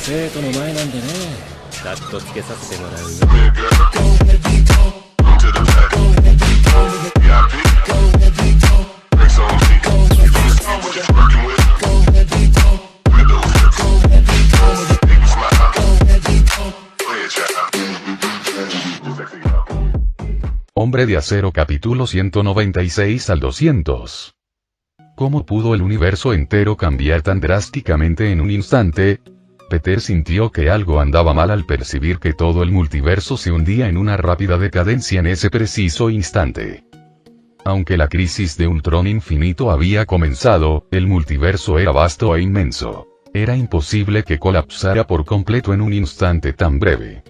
生徒の前なんでね、カットつけさせてもらうよ。Hombre de Acero capítulo 196 al 200. ¿Cómo pudo el universo entero cambiar tan drásticamente en un instante? Peter sintió que algo andaba mal al percibir que todo el multiverso se hundía en una rápida decadencia en ese preciso instante. Aunque la crisis de Ultron infinito había comenzado, el multiverso era vasto e inmenso. Era imposible que colapsara por completo en un instante tan breve.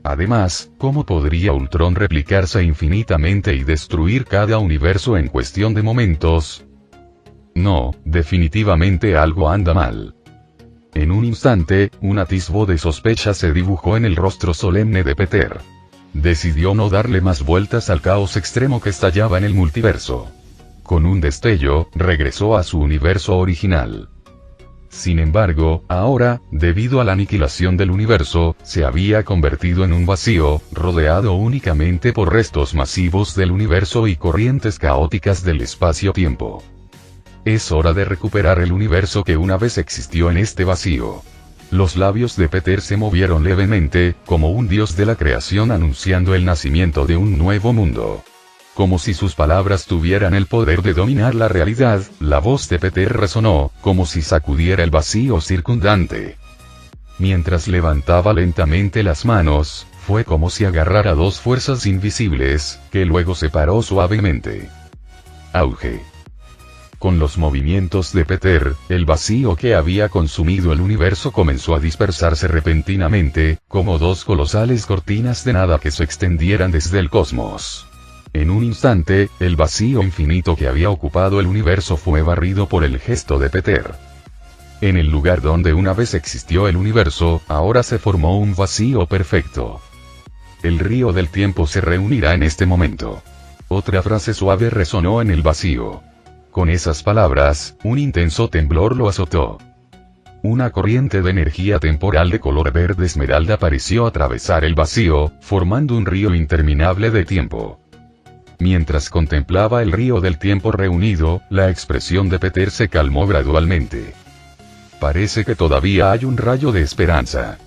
Además, ¿cómo podría Ultron replicarse infinitamente y destruir cada universo en cuestión de momentos? No, definitivamente algo anda mal. En un instante, un atisbo de sospecha se dibujó en el rostro solemne de Peter. Decidió no darle más vueltas al caos extremo que estallaba en el multiverso. Con un destello, regresó a su universo original. Sin embargo, ahora, debido a la aniquilación del universo, se había convertido en un vacío, rodeado únicamente por restos masivos del universo y corrientes caóticas del espacio-tiempo. Es hora de recuperar el universo que una vez existió en este vacío. Los labios de Peter se movieron levemente, como un dios de la creación anunciando el nacimiento de un nuevo mundo. Como si sus palabras tuvieran el poder de dominar la realidad, la voz de Peter resonó, como si sacudiera el vacío circundante. Mientras levantaba lentamente las manos, fue como si agarrara dos fuerzas invisibles, que luego separó suavemente. Auge. Con los movimientos de Peter, el vacío que había consumido el universo comenzó a dispersarse repentinamente, como dos colosales cortinas de nada que se extendieran desde el cosmos. En un instante, el vacío infinito que había ocupado el universo fue barrido por el gesto de Peter. En el lugar donde una vez existió el universo, ahora se formó un vacío perfecto. El río del tiempo se reunirá en este momento. Otra frase suave resonó en el vacío. Con esas palabras, un intenso temblor lo azotó. Una corriente de energía temporal de color verde esmeralda pareció atravesar el vacío, formando un río interminable de tiempo. Mientras contemplaba el río del tiempo reunido, la expresión de Peter se calmó gradualmente. Parece que todavía hay un rayo de esperanza.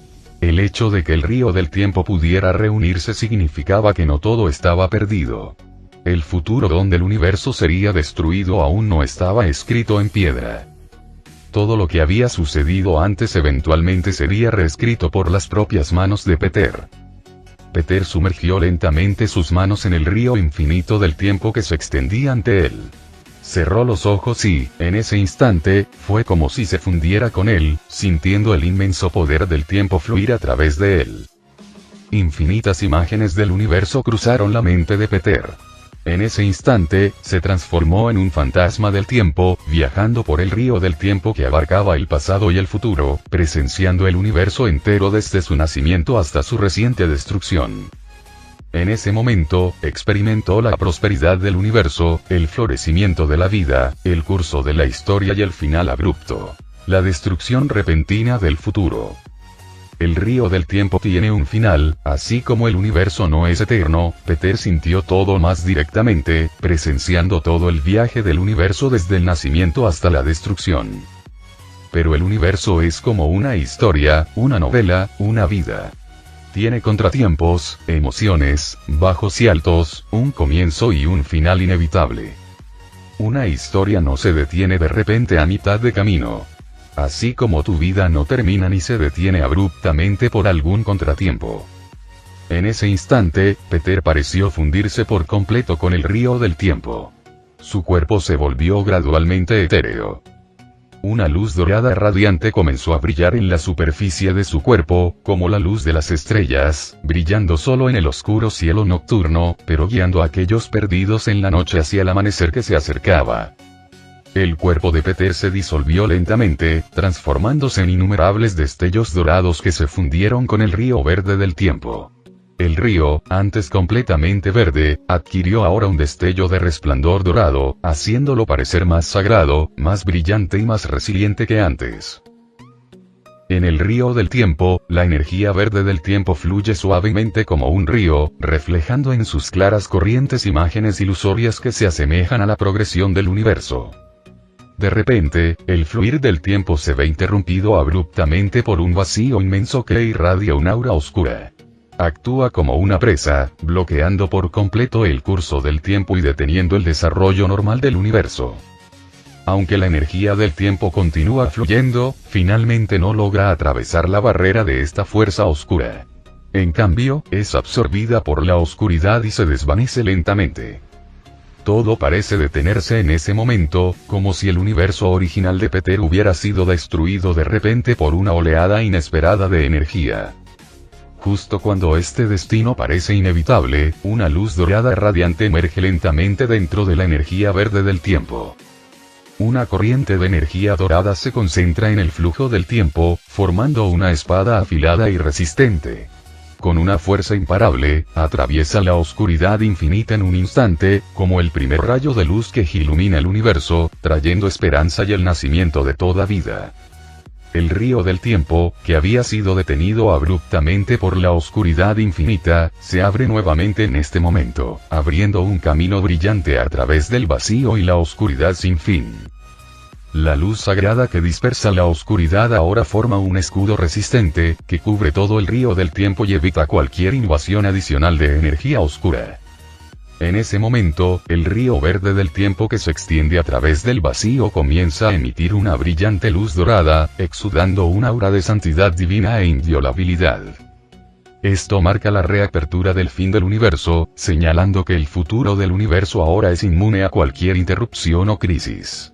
El hecho de que el río del tiempo pudiera reunirse significaba que no todo estaba perdido. El futuro donde el universo sería destruido aún no estaba escrito en piedra. Todo lo que había sucedido antes eventualmente sería reescrito por las propias manos de Peter. Peter sumergió lentamente sus manos en el río infinito del tiempo que se extendía ante él. Cerró los ojos y, en ese instante, fue como si se fundiera con él, sintiendo el inmenso poder del tiempo fluir a través de él. Infinitas imágenes del universo cruzaron la mente de Peter. En ese instante, se transformó en un fantasma del tiempo, viajando por el río del tiempo que abarcaba el pasado y el futuro, presenciando el universo entero desde su nacimiento hasta su reciente destrucción. En ese momento, experimentó la prosperidad del universo, el florecimiento de la vida, el curso de la historia y el final abrupto. La destrucción repentina del futuro. El río del tiempo tiene un final, así como el universo no es eterno. Peter sintió todo más directamente, presenciando todo el viaje del universo desde el nacimiento hasta la destrucción. Pero el universo es como una historia, una novela, una vida. Tiene contratiempos, emociones, bajos y altos, un comienzo y un final inevitable. Una historia no se detiene de repente a mitad de camino. Así como tu vida no termina ni se detiene abruptamente por algún contratiempo. En ese instante, Peter pareció fundirse por completo con el río del tiempo. Su cuerpo se volvió gradualmente etéreo. Una luz dorada radiante comenzó a brillar en la superficie de su cuerpo, como la luz de las estrellas, brillando solo en el oscuro cielo nocturno, pero guiando a aquellos perdidos en la noche hacia el amanecer que se acercaba. El cuerpo de Peter se disolvió lentamente, transformándose en innumerables destellos dorados que se fundieron con el río verde del tiempo. El río, antes completamente verde, adquirió ahora un destello de resplandor dorado, haciéndolo parecer más sagrado, más brillante y más resiliente que antes. En el río del tiempo, la energía verde del tiempo fluye suavemente como un río, reflejando en sus claras corrientes imágenes ilusorias que se asemejan a la progresión del universo. De repente, el fluir del tiempo se ve interrumpido abruptamente por un vacío inmenso que irradia un aura oscura. Actúa como una presa, bloqueando por completo el curso del tiempo y deteniendo el desarrollo normal del universo. Aunque la energía del tiempo continúa fluyendo, finalmente no logra atravesar la barrera de esta fuerza oscura. En cambio, es absorbida por la oscuridad y se desvanece lentamente. Todo parece detenerse en ese momento, como si el universo original de Peter hubiera sido destruido de repente por una oleada inesperada de energía. Justo cuando este destino parece inevitable, una luz dorada radiante emerge lentamente dentro de la energía verde del tiempo. Una corriente de energía dorada se concentra en el flujo del tiempo, formando una espada afilada y resistente. Con una fuerza imparable, atraviesa la oscuridad infinita en un instante, como el primer rayo de luz que ilumina el universo, trayendo esperanza y el nacimiento de toda vida. El río del tiempo, que había sido detenido abruptamente por la oscuridad infinita, se abre nuevamente en este momento, abriendo un camino brillante a través del vacío y la oscuridad sin fin. La luz sagrada que dispersa la oscuridad ahora forma un escudo resistente, que cubre todo el río del tiempo y evita cualquier invasión adicional de energía oscura. En ese momento, el río verde del tiempo que se extiende a través del vacío comienza a emitir una brillante luz dorada, exudando un aura de santidad divina e inviolabilidad. Esto marca la reapertura del fin del universo, señalando que el futuro del universo ahora es inmune a cualquier interrupción o crisis.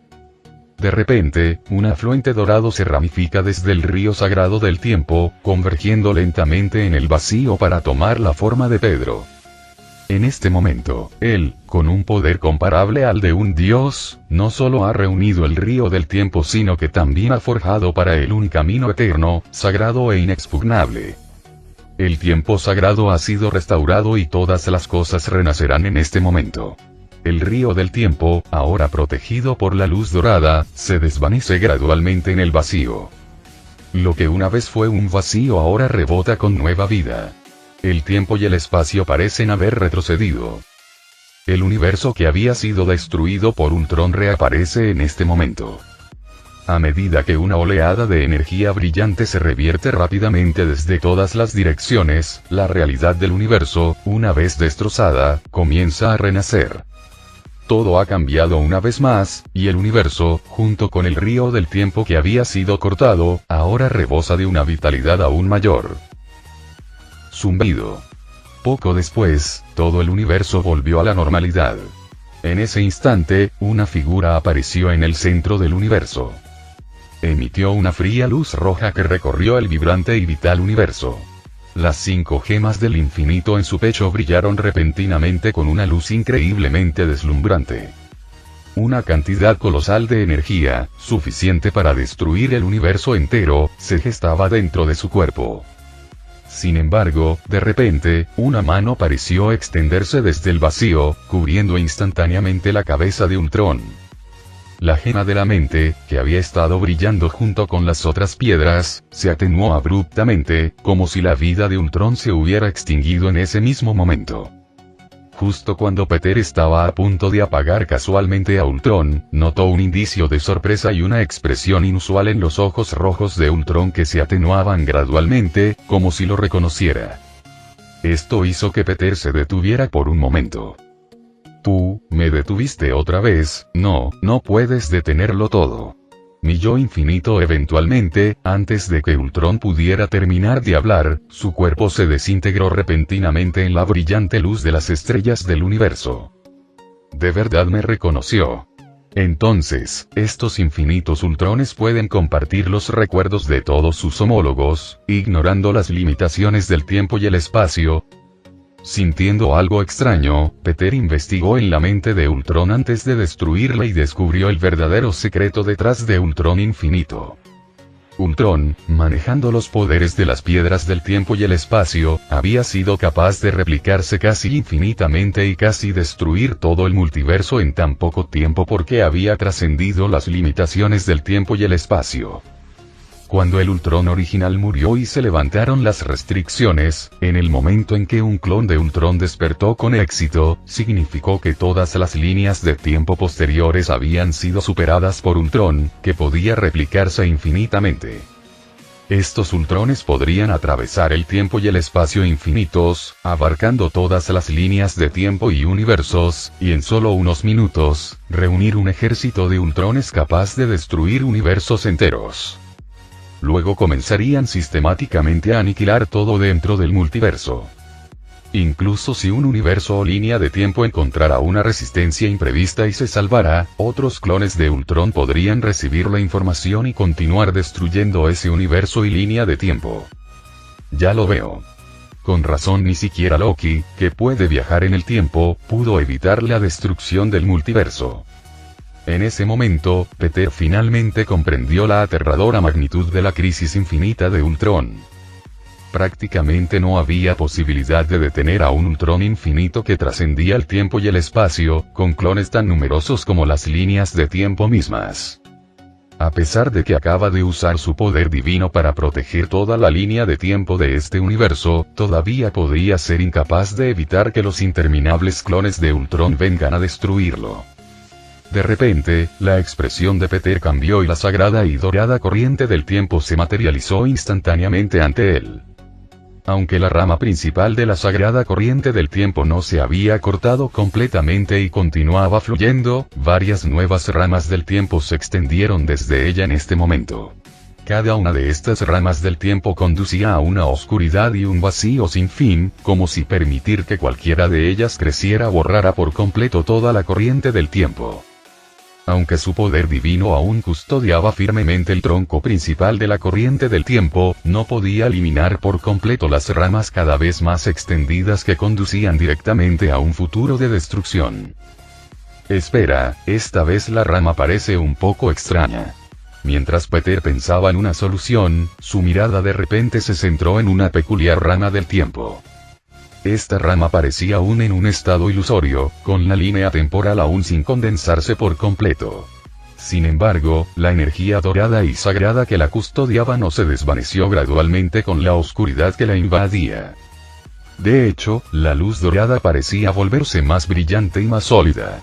De repente, un afluente dorado se ramifica desde el río sagrado del tiempo, convergiendo lentamente en el vacío para tomar la forma de Pedro. En este momento, él, con un poder comparable al de un dios, no solo ha reunido el río del tiempo sino que también ha forjado para él un camino eterno, sagrado e inexpugnable. El tiempo sagrado ha sido restaurado y todas las cosas renacerán en este momento. El río del tiempo, ahora protegido por la luz dorada, se desvanece gradualmente en el vacío. Lo que una vez fue un vacío ahora rebota con nueva vida. El tiempo y el espacio parecen haber retrocedido. El universo que había sido destruido por Ultron reaparece en este momento. A medida que una oleada de energía brillante se revierte rápidamente desde todas las direcciones, la realidad del universo, una vez destrozada, comienza a renacer. Todo ha cambiado una vez más, y el universo, junto con el río del tiempo que había sido cortado, ahora rebosa de una vitalidad aún mayor. Zumbido. Poco después, todo el universo volvió a la normalidad. En ese instante, una figura apareció en el centro del universo. Emitió una fría luz roja que recorrió el vibrante y vital universo. Las 5 gemas del infinito en su pecho brillaron repentinamente con una luz increíblemente deslumbrante. Una cantidad colosal de energía, suficiente para destruir el universo entero, se gestaba dentro de su cuerpo. Sin embargo, de repente, una mano pareció extenderse desde el vacío, cubriendo instantáneamente la cabeza de Ultron. La gema de la mente, que había estado brillando junto con las otras piedras, se atenuó abruptamente, como si la vida de Ultron se hubiera extinguido en ese mismo momento. Justo cuando Peter estaba a punto de apagar casualmente a Ultron, notó un indicio de sorpresa y una expresión inusual en los ojos rojos de Ultron que se atenuaban gradualmente, como si lo reconociera. Esto hizo que Peter se detuviera por un momento. Tú, me detuviste otra vez, no puedes detenerlo todo. Mi yo infinito eventualmente, antes de que Ultron pudiera terminar de hablar, su cuerpo se desintegró repentinamente en la brillante luz de las estrellas del universo. De verdad me reconoció. Entonces, estos infinitos Ultrones pueden compartir los recuerdos de todos sus homólogos, ignorando las limitaciones del tiempo y el espacio. Sintiendo algo extraño, Peter investigó en la mente de Ultron antes de destruirla y descubrió el verdadero secreto detrás de Ultron infinito. Ultron, manejando los poderes de las piedras del tiempo y el espacio, había sido capaz de replicarse casi infinitamente y casi destruir todo el multiverso en tan poco tiempo porque había trascendido las limitaciones del tiempo y el espacio. Cuando el Ultron original murió y se levantaron las restricciones, en el momento en que un clon de Ultron despertó con éxito, significó que todas las líneas de tiempo posteriores habían sido superadas por Ultron, que podía replicarse infinitamente. Estos Ultrones podrían atravesar el tiempo y el espacio infinitos, abarcando todas las líneas de tiempo y universos, y en solo unos minutos, reunir un ejército de Ultrones capaz de destruir universos enteros. Luego comenzarían sistemáticamente a aniquilar todo dentro del multiverso. Incluso si un universo o línea de tiempo encontrara una resistencia imprevista y se salvara, otros clones de Ultron podrían recibir la información y continuar destruyendo ese universo y línea de tiempo. Ya lo veo. Con razón ni siquiera Loki, que puede viajar en el tiempo, pudo evitar la destrucción del multiverso. En ese momento, Peter finalmente comprendió la aterradora magnitud de la crisis infinita de Ultron. Prácticamente no había posibilidad de detener a un Ultron infinito que trascendía el tiempo y el espacio, con clones tan numerosos como las líneas de tiempo mismas. A pesar de que acaba de usar su poder divino para proteger toda la línea de tiempo de este universo, todavía podría ser incapaz de evitar que los interminables clones de Ultron vengan a destruirlo. De repente, la expresión de Peter cambió y la sagrada y dorada corriente del tiempo se materializó instantáneamente ante él. Aunque la rama principal de la sagrada corriente del tiempo no se había cortado completamente y continuaba fluyendo, varias nuevas ramas del tiempo se extendieron desde ella en este momento. Cada una de estas ramas del tiempo conducía a una oscuridad y un vacío sin fin, como si permitir que cualquiera de ellas creciera borrara por completo toda la corriente del tiempo. Aunque su poder divino aún custodiaba firmemente el tronco principal de la corriente del tiempo, no podía eliminar por completo las ramas cada vez más extendidas que conducían directamente a un futuro de destrucción. Espera, esta vez la rama parece un poco extraña. Mientras Peter pensaba en una solución, su mirada de repente se centró en una peculiar rama del tiempo. Esta rama parecía aún en un estado ilusorio, con la línea temporal aún sin condensarse por completo. Sin embargo, la energía dorada y sagrada que la custodiaba no se desvaneció gradualmente con la oscuridad que la invadía. De hecho, la luz dorada parecía volverse más brillante y más sólida.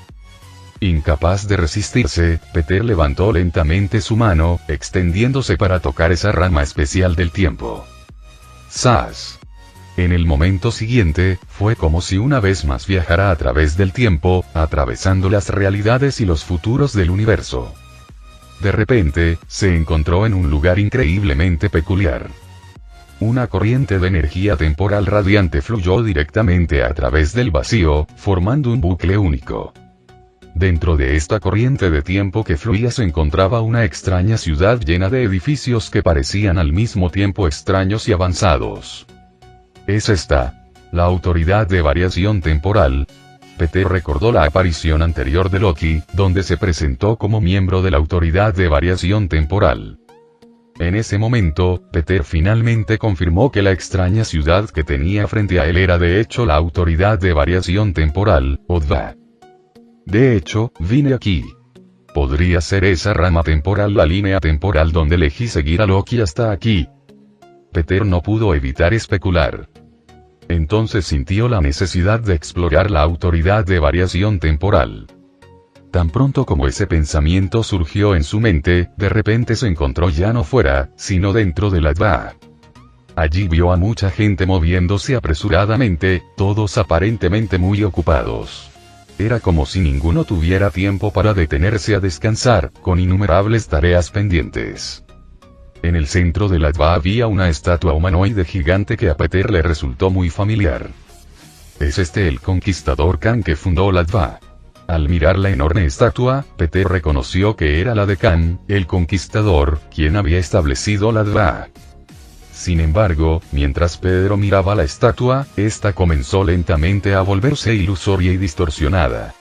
Incapaz de resistirse, Peter levantó lentamente su mano, extendiéndose para tocar esa rama especial del tiempo. ¡Zas! En el momento siguiente, fue como si una vez más viajara a través del tiempo, atravesando las realidades y los futuros del universo. De repente, se encontró en un lugar increíblemente peculiar. Una corriente de energía temporal radiante fluyó directamente a través del vacío, formando un bucle único. Dentro de esta corriente de tiempo que fluía se encontraba una extraña ciudad llena de edificios que parecían al mismo tiempo extraños y avanzados. Es esta, la autoridad de variación temporal. Peter recordó la aparición anterior de Loki, donde se presentó como miembro de la autoridad de variación temporal. En ese momento, Peter finalmente confirmó que la extraña ciudad que tenía frente a él era de hecho la autoridad de variación temporal, Odva. De hecho, vine aquí. ¿Podría ser esa rama temporal la línea temporal donde elegí seguir a Loki hasta aquí? Peter no pudo evitar especular. Entonces sintió la necesidad de explorar la autoridad de variación temporal. Tan pronto como ese pensamiento surgió en su mente, de repente se encontró ya no fuera, sino dentro de la Adva. Allí vio a mucha gente moviéndose apresuradamente, todos aparentemente muy ocupados. Era como si ninguno tuviera tiempo para detenerse a descansar, con innumerables tareas pendientes. En el centro de la Adva había una estatua humanoide gigante que a Peter le resultó muy familiar. Es este el conquistador Khan que fundó la Adva. Al mirar la enorme estatua, Peter reconoció que era la de Khan, el conquistador, quien había establecido la Adva. Sin embargo, mientras Pedro miraba la estatua, esta comenzó lentamente a volverse ilusoria y distorsionada.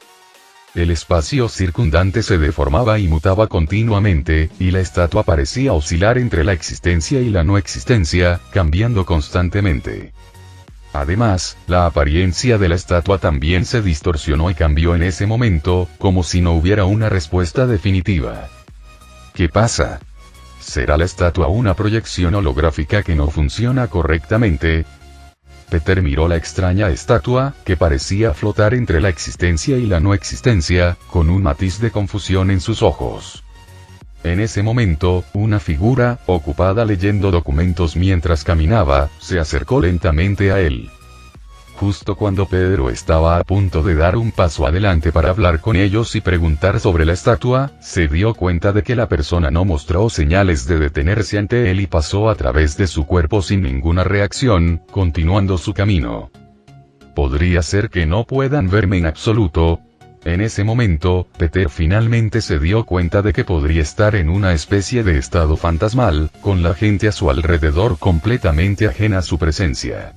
El espacio circundante se deformaba y mutaba continuamente, y la estatua parecía oscilar entre la existencia y la no existencia, cambiando constantemente. Además, la apariencia de la estatua también se distorsionó y cambió en ese momento, como si no hubiera una respuesta definitiva. ¿Qué pasa? ¿Será la estatua una proyección holográfica que no funciona correctamente? Peter miró la extraña estatua, que parecía flotar entre la existencia y la no existencia, con un matiz de confusión en sus ojos. En ese momento, una figura, ocupada leyendo documentos mientras caminaba, se acercó lentamente a él. Justo cuando Pedro estaba a punto de dar un paso adelante para hablar con ellos y preguntar sobre la estatua, se dio cuenta de que la persona no mostró señales de detenerse ante él y pasó a través de su cuerpo sin ninguna reacción, continuando su camino. ¿Podría ser que no puedan verme en absoluto? En ese momento, Peter finalmente se dio cuenta de que podría estar en una especie de estado fantasmal, con la gente a su alrededor completamente ajena a su presencia.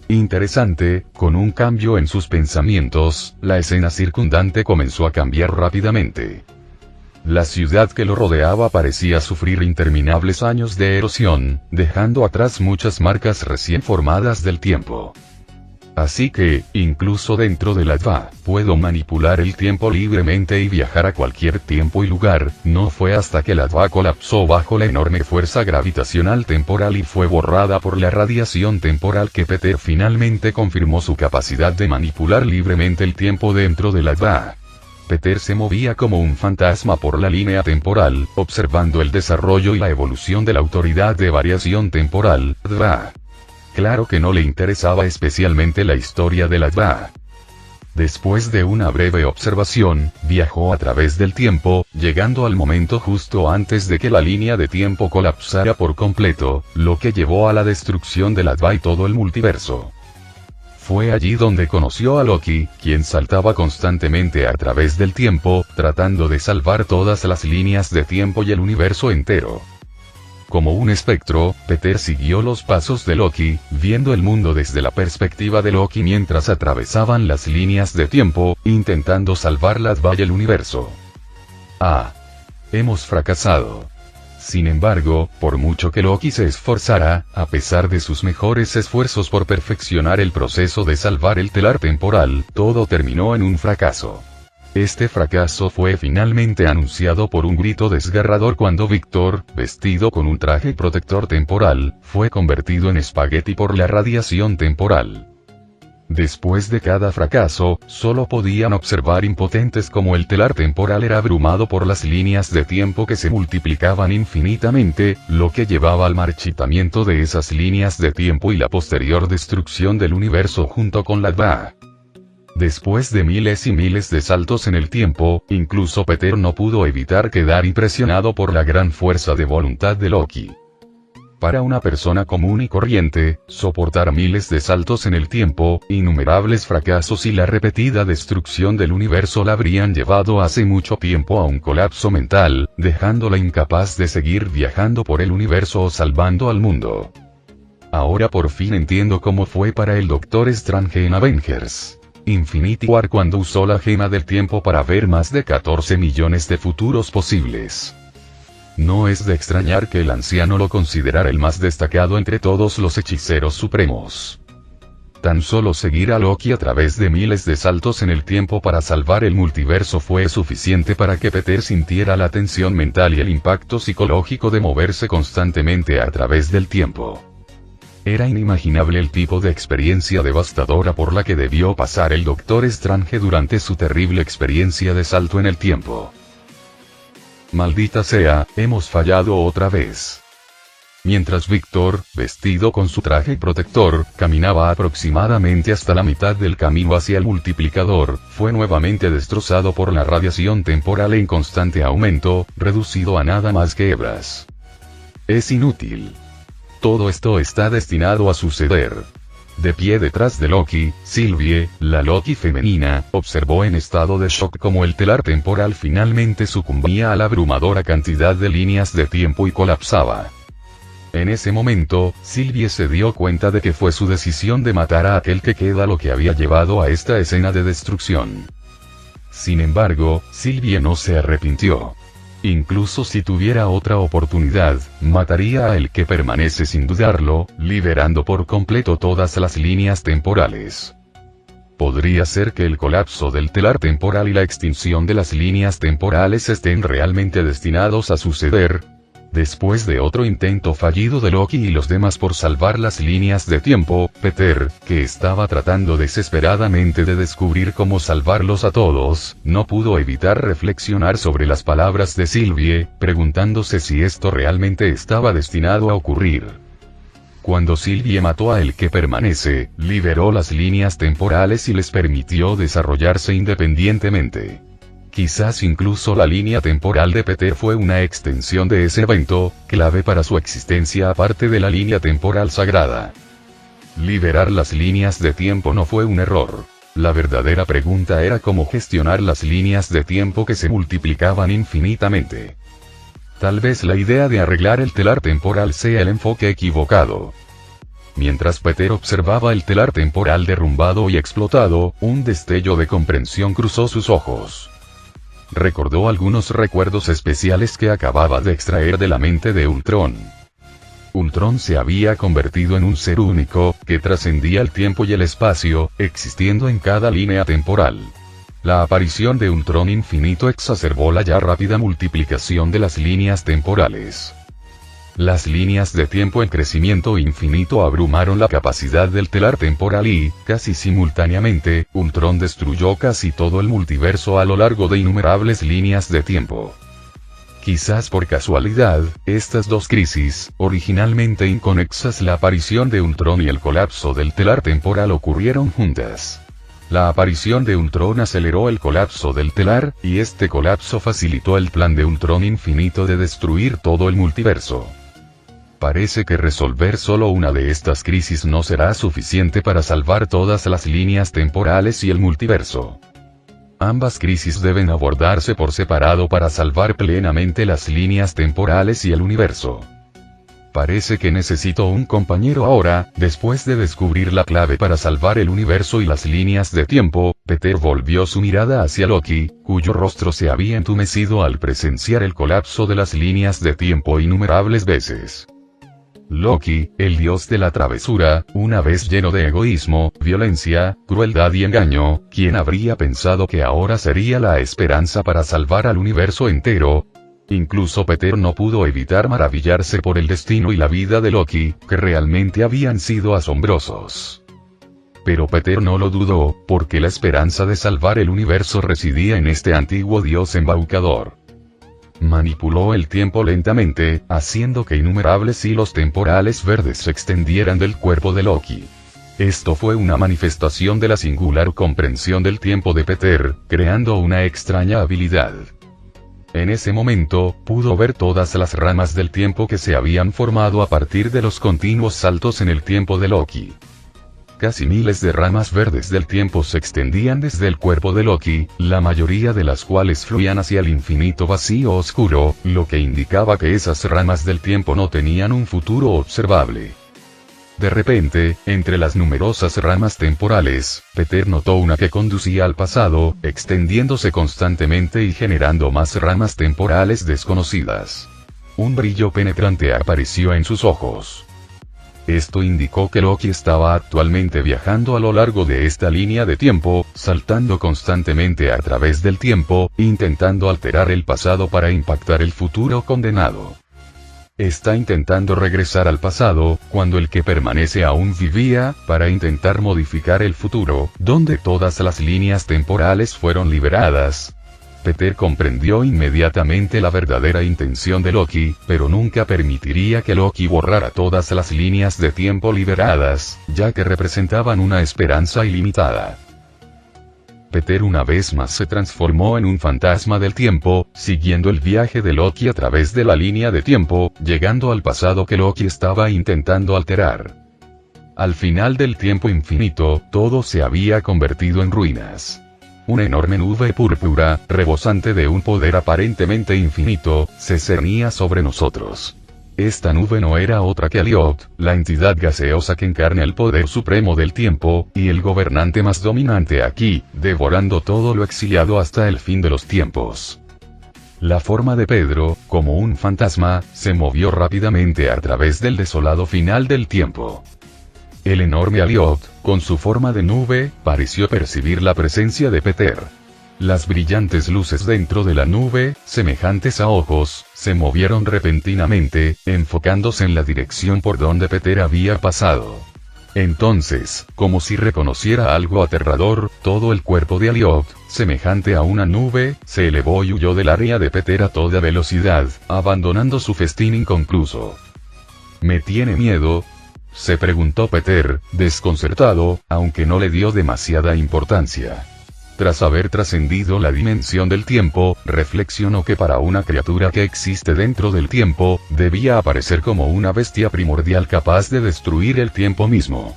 Interesante, con un cambio en sus pensamientos, la escena circundante comenzó a cambiar rápidamente. La ciudad que lo rodeaba parecía sufrir interminables años de erosión, dejando atrás muchas marcas recién formadas del tiempo. Así que, incluso dentro de la Adva, puedo manipular el tiempo libremente y viajar a cualquier tiempo y lugar. No fue hasta que la Adva colapsó bajo la enorme fuerza gravitacional temporal y fue borrada por la radiación temporal que Peter finalmente confirmó su capacidad de manipular libremente el tiempo dentro de la Adva. Peter se movía como un fantasma por la línea temporal, observando el desarrollo y la evolución de la autoridad de variación temporal, Adva. Claro que no le interesaba especialmente la historia de la Adva. Después de una breve observación, viajó a través del tiempo, llegando al momento justo antes de que la línea de tiempo colapsara por completo, lo que llevó a la destrucción de la Adva y todo el multiverso. Fue allí donde conoció a Loki, quien saltaba constantemente a través del tiempo, tratando de salvar todas las líneas de tiempo y el universo entero. Como un espectro, Peter siguió los pasos de Loki, viendo el mundo desde la perspectiva de Loki mientras atravesaban las líneas de tiempo, intentando salvar la Adva y el universo. Hemos fracasado. Sin embargo, por mucho que Loki se esforzara, a pesar de sus mejores esfuerzos por perfeccionar el proceso de salvar el telar temporal, todo terminó en un fracaso. Este fracaso fue finalmente anunciado por un grito desgarrador cuando Victor, vestido con un traje protector temporal, fue convertido en espagueti por la radiación temporal. Después de cada fracaso, solo podían observar impotentes como el telar temporal era abrumado por las líneas de tiempo que se multiplicaban infinitamente, lo que llevaba al marchitamiento de esas líneas de tiempo y la posterior destrucción del universo junto con la Adva. Después de miles y miles de saltos en el tiempo, incluso Peter no pudo evitar quedar impresionado por la gran fuerza de voluntad de Loki. Para una persona común y corriente, soportar miles de saltos en el tiempo, innumerables fracasos y la repetida destrucción del universo la habrían llevado hace mucho tiempo a un colapso mental, dejándola incapaz de seguir viajando por el universo o salvando al mundo. Ahora por fin entiendo cómo fue para el Doctor Strange en Avengers Infinity War cuando usó la gema del tiempo para ver más de 14 millones de futuros posibles. No es de extrañar que el anciano lo considerara el más destacado entre todos los hechiceros supremos. Tan solo seguir a Loki a través de miles de saltos en el tiempo para salvar el multiverso fue suficiente para que Peter sintiera la tensión mental y el impacto psicológico de moverse constantemente a través del tiempo. Era inimaginable el tipo de experiencia devastadora por la que debió pasar el Doctor Strange durante su terrible experiencia de salto en el tiempo. Maldita sea, hemos fallado otra vez. Mientras Victor, vestido con su traje protector, caminaba aproximadamente hasta la mitad del camino hacia el multiplicador, fue nuevamente destrozado por la radiación temporal en constante aumento, reducido a nada más que hebras. Es inútil. Todo esto está destinado a suceder. De pie detrás de Loki, Sylvie, la Loki femenina, observó en estado de shock como el telar temporal finalmente sucumbía a la abrumadora cantidad de líneas de tiempo y colapsaba. En ese momento, Sylvie se dio cuenta de que fue su decisión de matar a aquel que queda lo que había llevado a esta escena de destrucción. Sin embargo, Sylvie no se arrepintió. Incluso si tuviera otra oportunidad, mataría a el que permanece sin dudarlo, liberando por completo todas las líneas temporales. ¿Podría ser que el colapso del telar temporal y la extinción de las líneas temporales estén realmente destinados a suceder? Después de otro intento fallido de Loki y los demás por salvar las líneas de tiempo, Peter, que estaba tratando desesperadamente de descubrir cómo salvarlos a todos, no pudo evitar reflexionar sobre las palabras de Sylvie, preguntándose si esto realmente estaba destinado a ocurrir. Cuando Sylvie mató a El que permanece, liberó las líneas temporales y les permitió desarrollarse independientemente. Quizás incluso la línea temporal de Peter fue una extensión de ese evento, clave para su existencia aparte de la línea temporal sagrada. Liberar las líneas de tiempo no fue un error. La verdadera pregunta era cómo gestionar las líneas de tiempo que se multiplicaban infinitamente. Tal vez la idea de arreglar el telar temporal sea el enfoque equivocado. Mientras Peter observaba el telar temporal derrumbado y explotado, un destello de comprensión cruzó sus ojos. Recordó algunos recuerdos especiales que acababa de extraer de la mente de Ultron. Ultron se había convertido en un ser único, que trascendía el tiempo y el espacio, existiendo en cada línea temporal. La aparición de Ultron infinito exacerbó la ya rápida multiplicación de las líneas temporales. Las líneas de tiempo en crecimiento infinito abrumaron la capacidad del telar temporal y, casi simultáneamente, Ultron destruyó casi todo el multiverso a lo largo de innumerables líneas de tiempo. Quizás por casualidad, estas dos crisis, originalmente inconexas, la aparición de Ultron y el colapso del telar temporal, ocurrieron juntas. La aparición de Ultron aceleró el colapso del telar, y este colapso facilitó el plan de Ultron infinito de destruir todo el multiverso. Parece que resolver solo una de estas crisis no será suficiente para salvar todas las líneas temporales y el multiverso. Ambas crisis deben abordarse por separado para salvar plenamente las líneas temporales y el universo. Parece que necesito un compañero ahora. Después de descubrir la clave para salvar el universo y las líneas de tiempo, Peter volvió su mirada hacia Loki, cuyo rostro se había entumecido al presenciar el colapso de las líneas de tiempo innumerables veces. Loki, el dios de la travesura, una vez lleno de egoísmo, violencia, crueldad y engaño, ¿quién habría pensado que ahora sería la esperanza para salvar al universo entero? Incluso Peter no pudo evitar maravillarse por el destino y la vida de Loki, que realmente habían sido asombrosos. Pero Peter no lo dudó, porque la esperanza de salvar el universo residía en este antiguo dios embaucador. Manipuló el tiempo lentamente, haciendo que innumerables hilos temporales verdes se extendieran del cuerpo de Loki. Esto fue una manifestación de la singular comprensión del tiempo de Peter, creando una extraña habilidad. En ese momento, pudo ver todas las ramas del tiempo que se habían formado a partir de los continuos saltos en el tiempo de Loki. Casi miles de ramas verdes del tiempo se extendían desde el cuerpo de Loki, la mayoría de las cuales fluían hacia el infinito vacío oscuro, lo que indicaba que esas ramas del tiempo no tenían un futuro observable. De repente, entre las numerosas ramas temporales, Peter notó una que conducía al pasado, extendiéndose constantemente y generando más ramas temporales desconocidas. Un brillo penetrante apareció en sus ojos. Esto indicó que Loki estaba actualmente viajando a lo largo de esta línea de tiempo, saltando constantemente a través del tiempo, intentando alterar el pasado para impactar el futuro condenado. Está intentando regresar al pasado, cuando el que permanece aún vivía, para intentar modificar el futuro, donde todas las líneas temporales fueron liberadas. Peter comprendió inmediatamente la verdadera intención de Loki, pero nunca permitiría que Loki borrara todas las líneas de tiempo liberadas, ya que representaban una esperanza ilimitada. Peter una vez más se transformó en un fantasma del tiempo, siguiendo el viaje de Loki a través de la línea de tiempo, llegando al pasado que Loki estaba intentando alterar. Al final del tiempo infinito, todo se había convertido en ruinas. Una enorme nube púrpura, rebosante de un poder aparentemente infinito, se cernía sobre nosotros. Esta nube no era otra que Aliot, la entidad gaseosa que encarna el poder supremo del tiempo, y el gobernante más dominante aquí, devorando todo lo exiliado hasta el fin de los tiempos. La forma de Pedro, como un fantasma, se movió rápidamente a través del desolado final del tiempo. El enorme Aliot, con su forma de nube, pareció percibir la presencia de Peter. Las brillantes luces dentro de la nube, semejantes a ojos, se movieron repentinamente, enfocándose en la dirección por donde Peter había pasado. Entonces, como si reconociera algo aterrador, todo el cuerpo de Aliot, semejante a una nube, se elevó y huyó del área de Peter a toda velocidad, abandonando su festín inconcluso. ¿Me tiene miedo?, se preguntó Peter, desconcertado, aunque no le dio demasiada importancia. Tras haber trascendido la dimensión del tiempo, reflexionó que para una criatura que existe dentro del tiempo, debía aparecer como una bestia primordial capaz de destruir el tiempo mismo.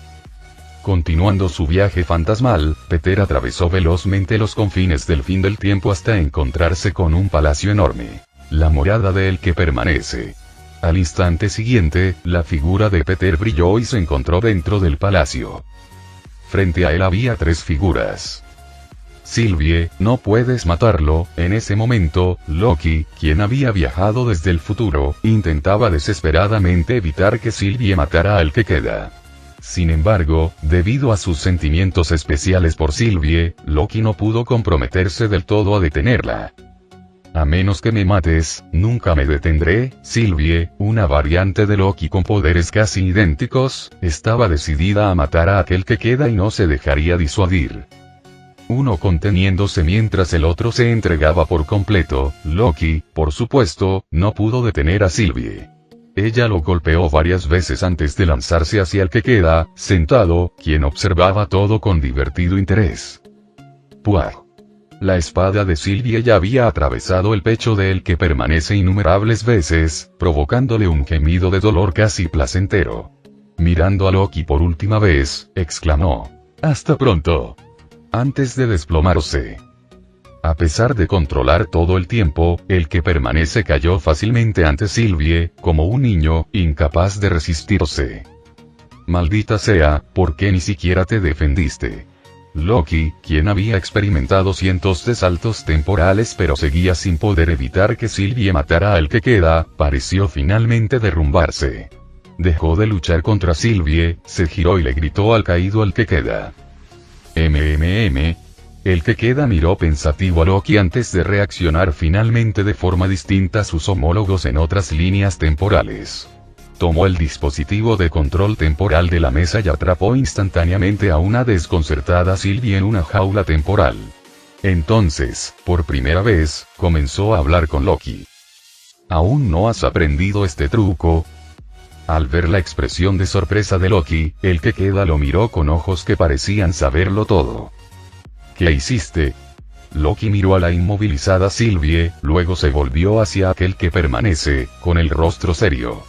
Continuando su viaje fantasmal, Peter atravesó velozmente los confines del fin del tiempo hasta encontrarse con un palacio enorme. La morada de El que permanece. Al instante siguiente, la figura de Peter brilló y se encontró dentro del palacio. Frente a él había 3 figuras. Sylvie, no puedes matarlo. En ese momento, Loki, quien había viajado desde el futuro, intentaba desesperadamente evitar que Sylvie matara al que queda. Sin embargo, debido a sus sentimientos especiales por Sylvie, Loki no pudo comprometerse del todo a detenerla. A menos que me mates, nunca me detendré. Sylvie, una variante de Loki con poderes casi idénticos, estaba decidida a matar a aquel que queda y no se dejaría disuadir. Uno conteniéndose mientras el otro se entregaba por completo, Loki, por supuesto, no pudo detener a Sylvie. Ella lo golpeó varias veces antes de lanzarse hacia el que queda, sentado, quien observaba todo con divertido interés. ¡Puah! La espada de Sylvie ya había atravesado el pecho de El que permanece innumerables veces, provocándole un gemido de dolor casi placentero. Mirando a Loki por última vez, exclamó: «¡Hasta pronto!», antes de desplomarse. A pesar de controlar todo el tiempo, El que permanece cayó fácilmente ante Sylvie, como un niño, incapaz de resistirse. «Maldita sea, ¿por qué ni siquiera te defendiste?». Loki, quien había experimentado cientos de saltos temporales pero seguía sin poder evitar que Sylvie matara al que queda, pareció finalmente derrumbarse. Dejó de luchar contra Sylvie, se giró y le gritó al caído al que queda: «MMM». El que queda miró pensativo a Loki antes de reaccionar finalmente de forma distinta a sus homólogos en otras líneas temporales. Tomó el dispositivo de control temporal de la mesa y atrapó instantáneamente a una desconcertada Sylvie en una jaula temporal. Entonces, por primera vez, comenzó a hablar con Loki. ¿Aún no has aprendido este truco?». Al ver la expresión de sorpresa de Loki, el que queda lo miró con ojos que parecían saberlo todo. «¿Qué hiciste?». Loki miró a la inmovilizada Sylvie, luego se volvió hacia aquel que permanece, con el rostro serio.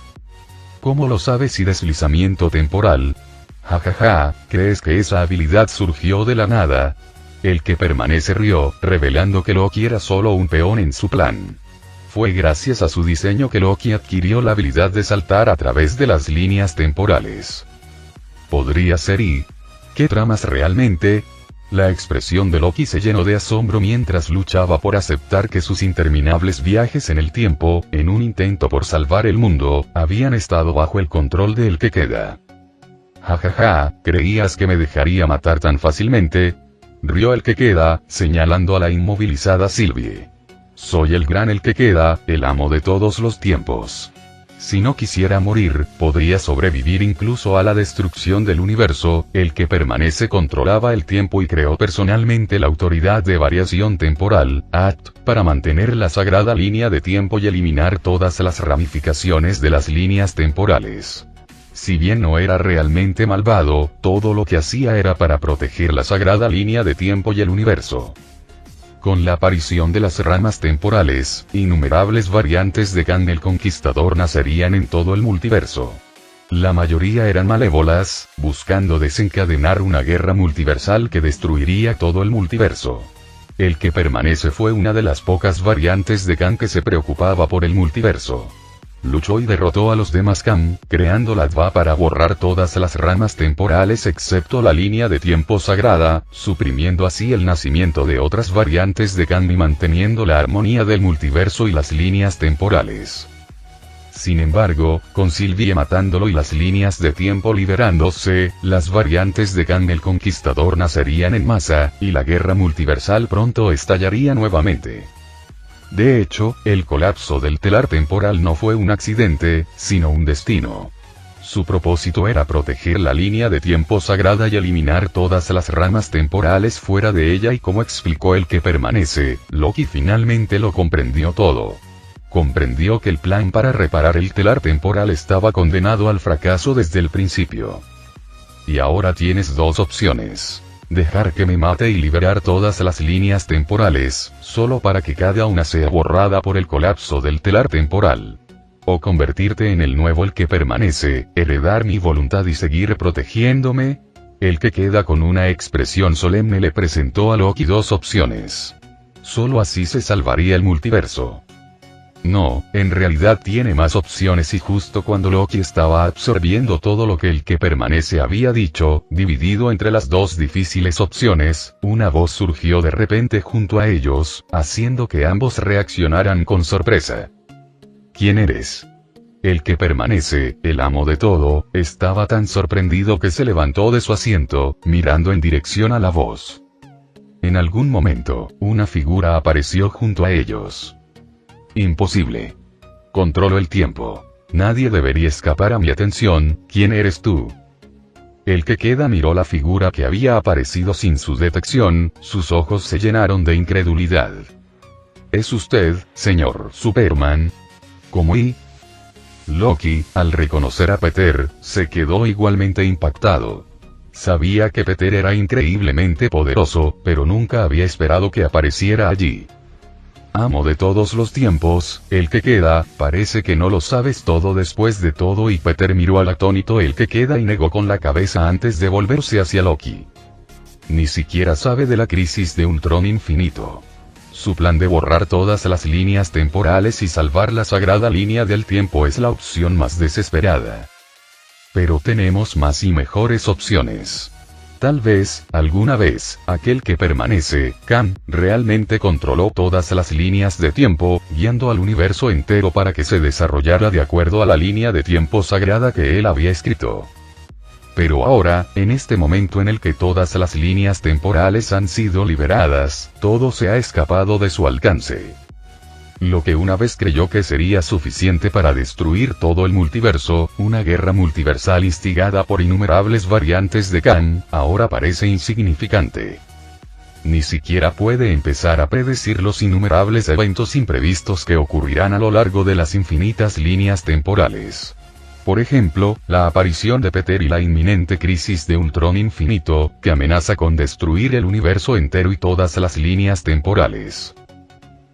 «¿Cómo lo sabes y deslizamiento temporal? Jajaja, ¿crees que esa habilidad surgió de la nada?». El que permanece rió, revelando que Loki era solo un peón en su plan. Fue gracias a su diseño que Loki adquirió la habilidad de saltar a través de las líneas temporales. ¿Podría ser y qué tramas realmente? La expresión de Loki se llenó de asombro mientras luchaba por aceptar que sus interminables viajes en el tiempo, en un intento por salvar el mundo, habían estado bajo el control de El que queda. «Jajaja, ¿creías que me dejaría matar tan fácilmente?», rió El que queda, señalando a la inmovilizada Sylvie. «Soy el gran El que queda, el amo de todos los tiempos. Si no quisiera morir, podría sobrevivir incluso a la destrucción del universo». El que permanece controlaba el tiempo y creó personalmente la autoridad de variación temporal, AT, para mantener la sagrada línea de tiempo y eliminar todas las ramificaciones de las líneas temporales. Si bien no era realmente malvado, todo lo que hacía era para proteger la sagrada línea de tiempo y el universo. Con la aparición de las ramas temporales, innumerables variantes de Kang el Conquistador nacerían en todo el multiverso. La mayoría eran malévolas, buscando desencadenar una guerra multiversal que destruiría todo el multiverso. El que permanece fue una de las pocas variantes de Kang que se preocupaba por el multiverso. Luchó y derrotó a los demás Kang, creando la Adva para borrar todas las ramas temporales excepto la línea de tiempo sagrada, suprimiendo así el nacimiento de otras variantes de Kang y manteniendo la armonía del multiverso y las líneas temporales. Sin embargo, con Sylvie matándolo y las líneas de tiempo liberándose, las variantes de Kang el Conquistador nacerían en masa, y la guerra multiversal pronto estallaría nuevamente. De hecho, el colapso del telar temporal no fue un accidente, sino un destino. Su propósito era proteger la línea de tiempo sagrada y eliminar todas las ramas temporales fuera de ella, y como explicó el que permanece, Loki finalmente lo comprendió todo. Comprendió que el plan para reparar el telar temporal estaba condenado al fracaso desde el principio. Y ahora tienes dos opciones. Dejar que me mate y liberar todas las líneas temporales, solo para que cada una sea borrada por el colapso del telar temporal. O convertirte en el nuevo el que permanece, heredar mi voluntad y seguir protegiéndome. El que queda con una expresión solemne le presentó a Loki dos opciones. Solo así se salvaría el multiverso. No, en realidad tiene más opciones, y justo cuando Loki estaba absorbiendo todo lo que el que permanece había dicho, dividido entre las dos difíciles opciones, una voz surgió de repente junto a ellos, haciendo que ambos reaccionaran con sorpresa. ¿Quién eres? El que permanece, el amo de todo, estaba tan sorprendido que se levantó de su asiento, mirando en dirección a la voz. En algún momento, una figura apareció junto a ellos. Imposible. Controlo el tiempo. Nadie debería escapar a mi atención. ¿Quién eres tú? El que queda miró la figura que había aparecido sin su detección, sus ojos se llenaron de incredulidad. ¿Es usted, señor Superman? ¿Cómo y? Loki, al reconocer a Peter, se quedó igualmente impactado. Sabía que Peter era increíblemente poderoso, pero nunca había esperado que apareciera allí. Amo de todos los tiempos, el que queda, parece que no lo sabes todo después de todo, y Peter miró al atónito el que queda y negó con la cabeza antes de volverse hacia Loki. Ni siquiera sabe de la crisis de Ultron infinito. Su plan de borrar todas las líneas temporales y salvar la sagrada línea del tiempo es la opción más desesperada. Pero tenemos más y mejores opciones. Tal vez, alguna vez, aquel que permanece, Kang, realmente controló todas las líneas de tiempo, guiando al universo entero para que se desarrollara de acuerdo a la línea de tiempo sagrada que él había escrito. Pero ahora, en este momento en el que todas las líneas temporales han sido liberadas, todo se ha escapado de su alcance. Lo que una vez creyó que sería suficiente para destruir todo el multiverso, una guerra multiversal instigada por innumerables variantes de Kang, ahora parece insignificante. Ni siquiera puede empezar a predecir los innumerables eventos imprevistos que ocurrirán a lo largo de las infinitas líneas temporales. Por ejemplo, la aparición de Peter y la inminente crisis de Ultron infinito, que amenaza con destruir el universo entero y todas las líneas temporales.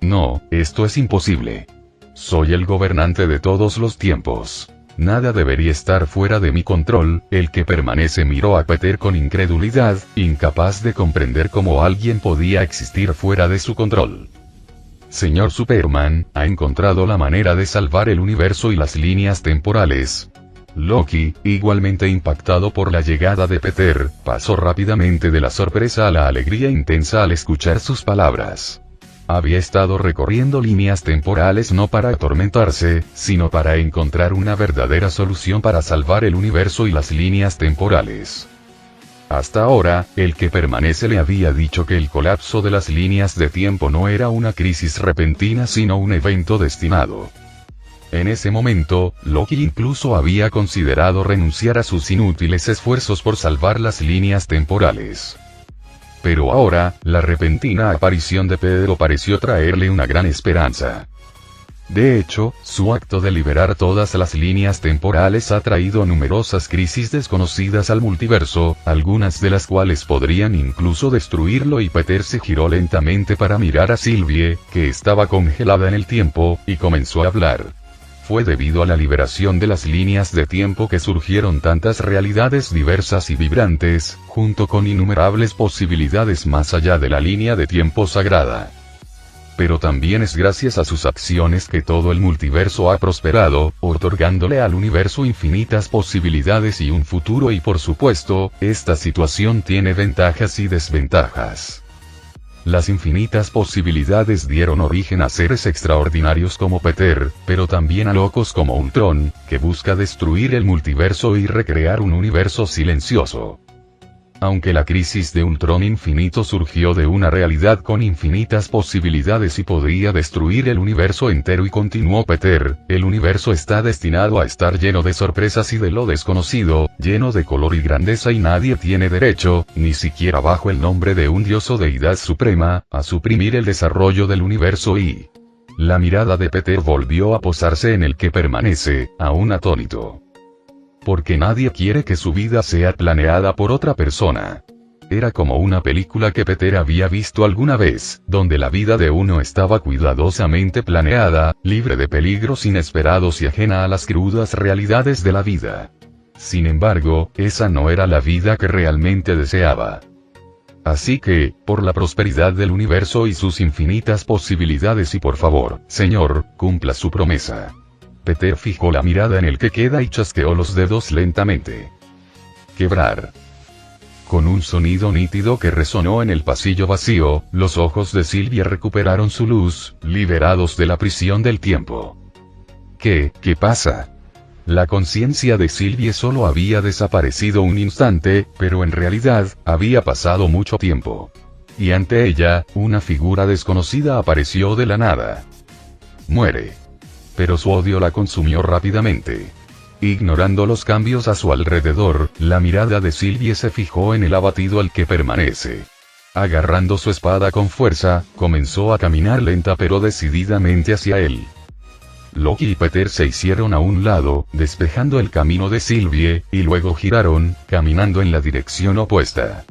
No, esto es imposible. Soy el gobernante de todos los tiempos. Nada debería estar fuera de mi control. El que permanece miró a Peter con incredulidad, incapaz de comprender cómo alguien podía existir fuera de su control. Señor Superman, ha encontrado la manera de salvar el universo y las líneas temporales. Loki, igualmente impactado por la llegada de Peter, pasó rápidamente de la sorpresa a la alegría intensa al escuchar sus palabras. Había estado recorriendo líneas temporales no para atormentarse, sino para encontrar una verdadera solución para salvar el universo y las líneas temporales. Hasta ahora, el que permanece le había dicho que el colapso de las líneas de tiempo no era una crisis repentina sino un evento destinado. En ese momento, Loki incluso había considerado renunciar a sus inútiles esfuerzos por salvar las líneas temporales. Pero ahora, la repentina aparición de Pedro pareció traerle una gran esperanza. De hecho, su acto de liberar todas las líneas temporales ha traído numerosas crisis desconocidas al multiverso, algunas de las cuales podrían incluso destruirlo, y Peter se giró lentamente para mirar a Sylvie, que estaba congelada en el tiempo, y comenzó a hablar. Fue debido a la liberación de las líneas de tiempo que surgieron tantas realidades diversas y vibrantes, junto con innumerables posibilidades más allá de la línea de tiempo sagrada. Pero también es gracias a sus acciones que todo el multiverso ha prosperado, otorgándole al universo infinitas posibilidades y un futuro, y por supuesto, esta situación tiene ventajas y desventajas. Las infinitas posibilidades dieron origen a seres extraordinarios como Peter, pero también a locos como Ultron, que busca destruir el multiverso y recrear un universo silencioso. Aunque la crisis de Ultron infinito surgió de una realidad con infinitas posibilidades y podría destruir el universo entero, y continuó Peter, el universo está destinado a estar lleno de sorpresas y de lo desconocido, lleno de color y grandeza, y nadie tiene derecho, ni siquiera bajo el nombre de un dios o deidad suprema, a suprimir el desarrollo del universo. Y la mirada de Peter volvió a posarse en el que permanece, aún atónito. Porque nadie quiere que su vida sea planeada por otra persona. Era como una película que Peter había visto alguna vez, donde la vida de uno estaba cuidadosamente planeada, libre de peligros inesperados y ajena a las crudas realidades de la vida. Sin embargo, esa no era la vida que realmente deseaba. Así que, por la prosperidad del universo y sus infinitas posibilidades, y por favor, Señor, cumpla su promesa. Peter fijó la mirada en el que queda y chasqueó los dedos lentamente. Quebrar. Con un sonido nítido que resonó en el pasillo vacío, los ojos de Sylvie recuperaron su luz, liberados de la prisión del tiempo. ¿Qué pasa? La conciencia de Sylvie solo había desaparecido un instante, pero en realidad, había pasado mucho tiempo. Y ante ella, una figura desconocida apareció de la nada. Muere. Pero su odio la consumió rápidamente. Ignorando los cambios a su alrededor, la mirada de Sylvie se fijó en el abatido al que permanece. Agarrando su espada con fuerza, comenzó a caminar lenta pero decididamente hacia él. Loki y Peter se hicieron a un lado, despejando el camino de Sylvie, y luego giraron, caminando en la dirección opuesta.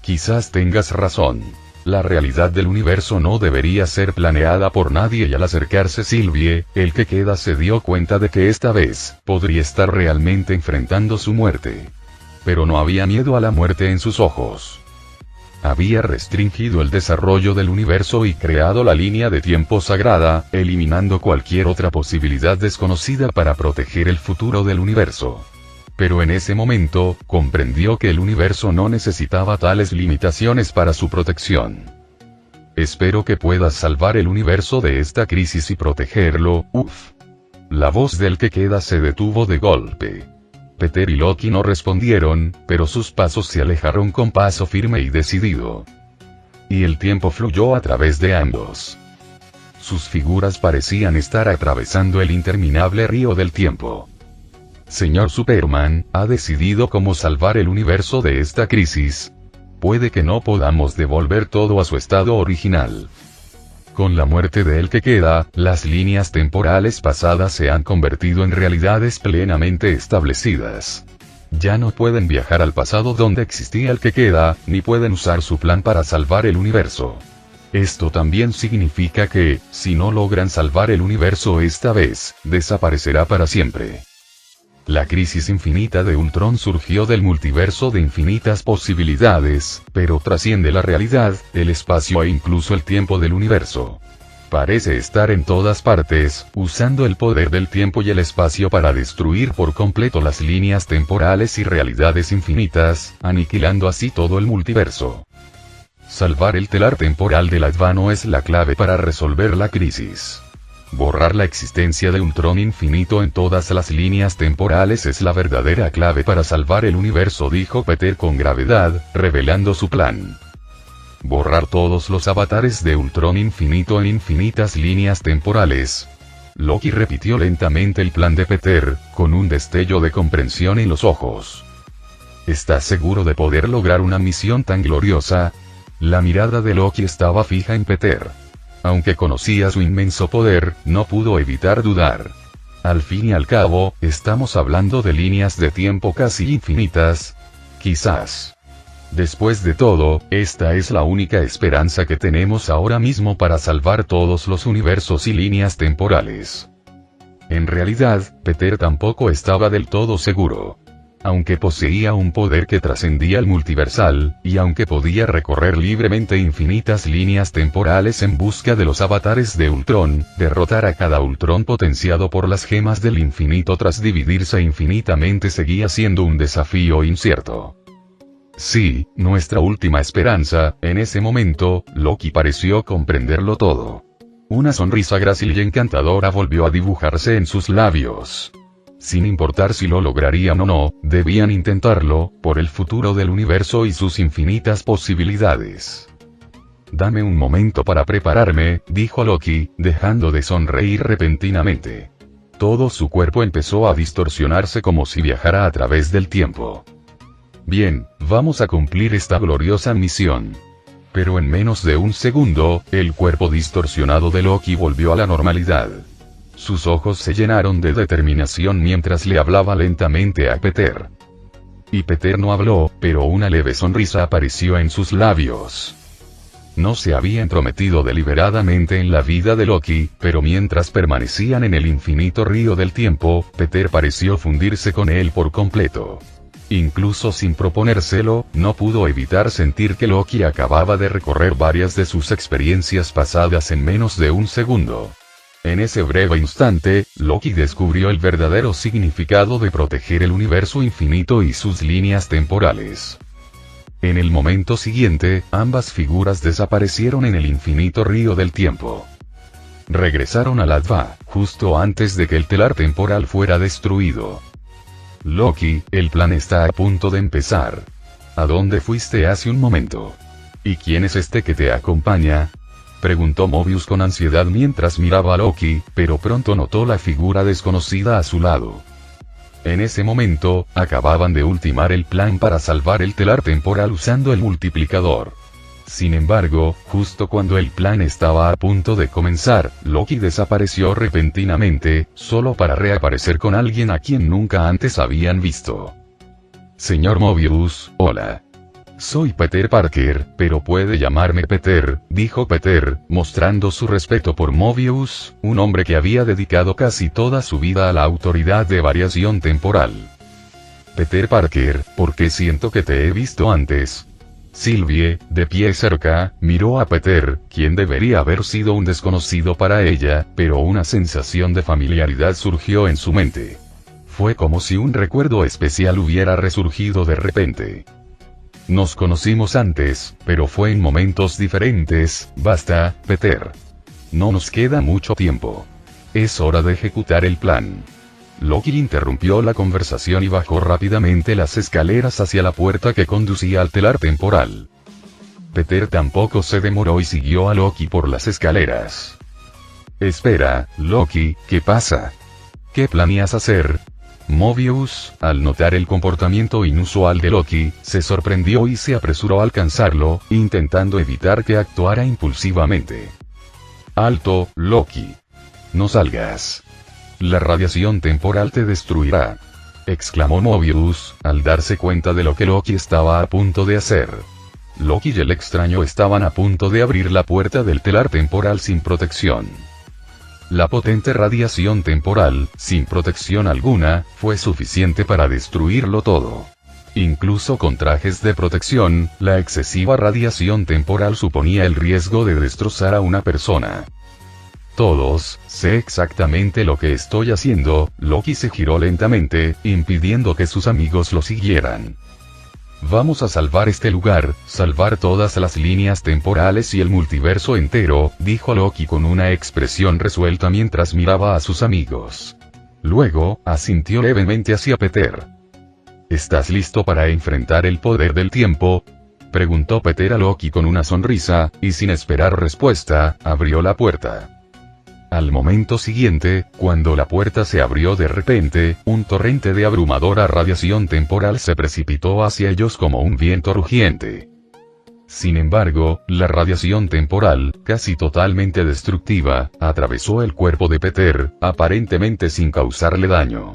Quizás tengas razón. La realidad del universo no debería ser planeada por nadie, y al acercarse Sylvie, el que queda se dio cuenta de que esta vez, podría estar realmente enfrentando su muerte. Pero no había miedo a la muerte en sus ojos. Había restringido el desarrollo del universo y creado la línea de tiempo sagrada, eliminando cualquier otra posibilidad desconocida para proteger el futuro del universo. Pero en ese momento, comprendió que el universo no necesitaba tales limitaciones para su protección. Espero que puedas salvar el universo de esta crisis y protegerlo, uff. La voz del que queda se detuvo de golpe. Peter y Loki no respondieron, pero sus pasos se alejaron con paso firme y decidido. Y el tiempo fluyó a través de ambos. Sus figuras parecían estar atravesando el interminable río del tiempo. Señor Superman, ¿ha decidido cómo salvar el universo de esta crisis? Puede que no podamos devolver todo a su estado original. Con la muerte de el que queda, las líneas temporales pasadas se han convertido en realidades plenamente establecidas. Ya no pueden viajar al pasado donde existía el que queda, ni pueden usar su plan para salvar el universo. Esto también significa que, si no logran salvar el universo esta vez, desaparecerá para siempre. La crisis infinita de Ultron surgió del multiverso de infinitas posibilidades, pero trasciende la realidad, el espacio e incluso el tiempo del universo. Parece estar en todas partes, usando el poder del tiempo y el espacio para destruir por completo las líneas temporales y realidades infinitas, aniquilando así todo el multiverso. Salvar el telar temporal del Advano es la clave para resolver la crisis. Borrar la existencia de Ultron infinito en todas las líneas temporales es la verdadera clave para salvar el universo, dijo Peter con gravedad, revelando su plan. Borrar todos los avatares de Ultron infinito en infinitas líneas temporales. Loki repitió lentamente el plan de Peter, con un destello de comprensión en los ojos. ¿Estás seguro de poder lograr una misión tan gloriosa? La mirada de Loki estaba fija en Peter. Aunque conocía su inmenso poder, no pudo evitar dudar. Al fin y al cabo, estamos hablando de líneas de tiempo casi infinitas. Quizás. Después de todo, esta es la única esperanza que tenemos ahora mismo para salvar todos los universos y líneas temporales. En realidad, Peter tampoco estaba del todo seguro. Aunque poseía un poder que trascendía el multiversal, y aunque podía recorrer libremente infinitas líneas temporales en busca de los avatares de Ultron, derrotar a cada Ultron potenciado por las gemas del infinito tras dividirse infinitamente seguía siendo un desafío incierto. Sí, nuestra última esperanza. En ese momento, Loki pareció comprenderlo todo. Una sonrisa grácil y encantadora volvió a dibujarse en sus labios. Sin importar si lo lograrían o no, debían intentarlo, por el futuro del universo y sus infinitas posibilidades. Dame un momento para prepararme, dijo Loki, dejando de sonreír repentinamente. Todo su cuerpo empezó a distorsionarse como si viajara a través del tiempo. Bien, vamos a cumplir esta gloriosa misión. Pero en menos de un segundo, el cuerpo distorsionado de Loki volvió a la normalidad. Sus ojos se llenaron de determinación mientras le hablaba lentamente a Peter. Y Peter no habló, pero una leve sonrisa apareció en sus labios. No se había entrometido deliberadamente en la vida de Loki, pero mientras permanecían en el infinito río del tiempo, Peter pareció fundirse con él por completo. Incluso sin proponérselo, no pudo evitar sentir que Loki acababa de recorrer varias de sus experiencias pasadas en menos de un segundo. En ese breve instante, Loki descubrió el verdadero significado de proteger el universo infinito y sus líneas temporales. En el momento siguiente, ambas figuras desaparecieron en el infinito río del tiempo. Regresaron a Latva, justo antes de que el telar temporal fuera destruido. Loki, el plan está a punto de empezar. ¿A dónde fuiste hace un momento? ¿Y quién es este que te acompaña? Preguntó Mobius con ansiedad mientras miraba a Loki, pero pronto notó la figura desconocida a su lado. En ese momento, acababan de ultimar el plan para salvar el telar temporal usando el multiplicador. Sin embargo, justo cuando el plan estaba a punto de comenzar, Loki desapareció repentinamente, solo para reaparecer con alguien a quien nunca antes habían visto. Señor Mobius, hola. Soy Peter Parker, pero puede llamarme Peter, dijo Peter, mostrando su respeto por Mobius, un hombre que había dedicado casi toda su vida a la autoridad de variación temporal. Peter Parker, ¿por qué siento que te he visto antes? Sylvie, de pie cerca, miró a Peter, quien debería haber sido un desconocido para ella, pero una sensación de familiaridad surgió en su mente. Fue como si un recuerdo especial hubiera resurgido de repente. Nos conocimos antes, pero fue en momentos diferentes. Basta, Peter. No nos queda mucho tiempo. Es hora de ejecutar el plan. Loki interrumpió la conversación y bajó rápidamente las escaleras hacia la puerta que conducía al telar temporal. Peter tampoco se demoró y siguió a Loki por las escaleras. Espera, Loki, ¿qué pasa? ¿Qué planeas hacer? Mobius, al notar el comportamiento inusual de Loki, se sorprendió y se apresuró a alcanzarlo, intentando evitar que actuara impulsivamente. ¡Alto, Loki! No salgas. La radiación temporal te destruirá, exclamó Mobius, al darse cuenta de lo que Loki estaba a punto de hacer. Loki y el extraño estaban a punto de abrir la puerta del telar temporal sin protección. La potente radiación temporal, sin protección alguna, fue suficiente para destruirlo todo. Incluso con trajes de protección, la excesiva radiación temporal suponía el riesgo de destrozar a una persona. Todos, sé exactamente lo que estoy haciendo. Loki se giró lentamente, impidiendo que sus amigos lo siguieran. Vamos a salvar este lugar, salvar todas las líneas temporales y el multiverso entero, dijo Loki con una expresión resuelta mientras miraba a sus amigos. Luego, asintió levemente hacia Peter. ¿Estás listo para enfrentar el poder del tiempo? Preguntó Peter a Loki con una sonrisa, y sin esperar respuesta, abrió la puerta. Al momento siguiente, cuando la puerta se abrió de repente, un torrente de abrumadora radiación temporal se precipitó hacia ellos como un viento rugiente. Sin embargo, la radiación temporal, casi totalmente destructiva, atravesó el cuerpo de Peter, aparentemente sin causarle daño.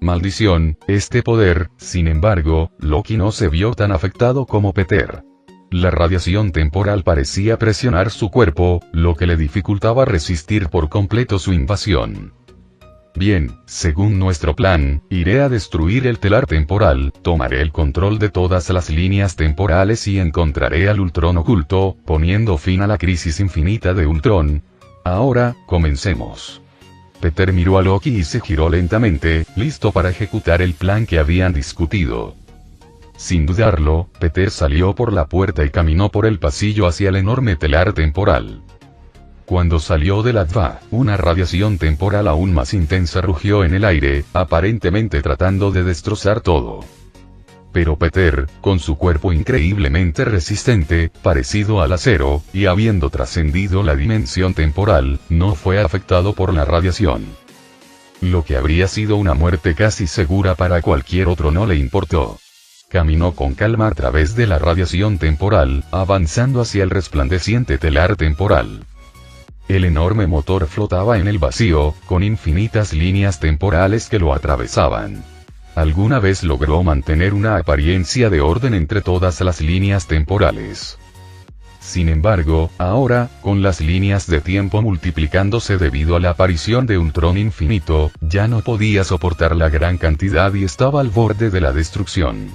Maldición, este poder. Sin embargo, Loki no se vio tan afectado como Peter. La radiación temporal parecía presionar su cuerpo, lo que le dificultaba resistir por completo su invasión. Bien, según nuestro plan, iré a destruir el telar temporal, tomaré el control de todas las líneas temporales y encontraré al Ultron oculto, poniendo fin a la crisis infinita de Ultron. Ahora, comencemos. Peter miró a Loki y se giró lentamente, listo para ejecutar el plan que habían discutido. Sin dudarlo, Peter salió por la puerta y caminó por el pasillo hacia el enorme telar temporal. Cuando salió del Adva, una radiación temporal aún más intensa rugió en el aire, aparentemente tratando de destrozar todo. Pero Peter, con su cuerpo increíblemente resistente, parecido al acero, y habiendo trascendido la dimensión temporal, no fue afectado por la radiación. Lo que habría sido una muerte casi segura para cualquier otro no le importó. Caminó con calma a través de la radiación temporal, avanzando hacia el resplandeciente telar temporal. El enorme motor flotaba en el vacío, con infinitas líneas temporales que lo atravesaban. Alguna vez logró mantener una apariencia de orden entre todas las líneas temporales. Sin embargo, ahora, con las líneas de tiempo multiplicándose debido a la aparición de un tron infinito, ya no podía soportar la gran cantidad y estaba al borde de la destrucción.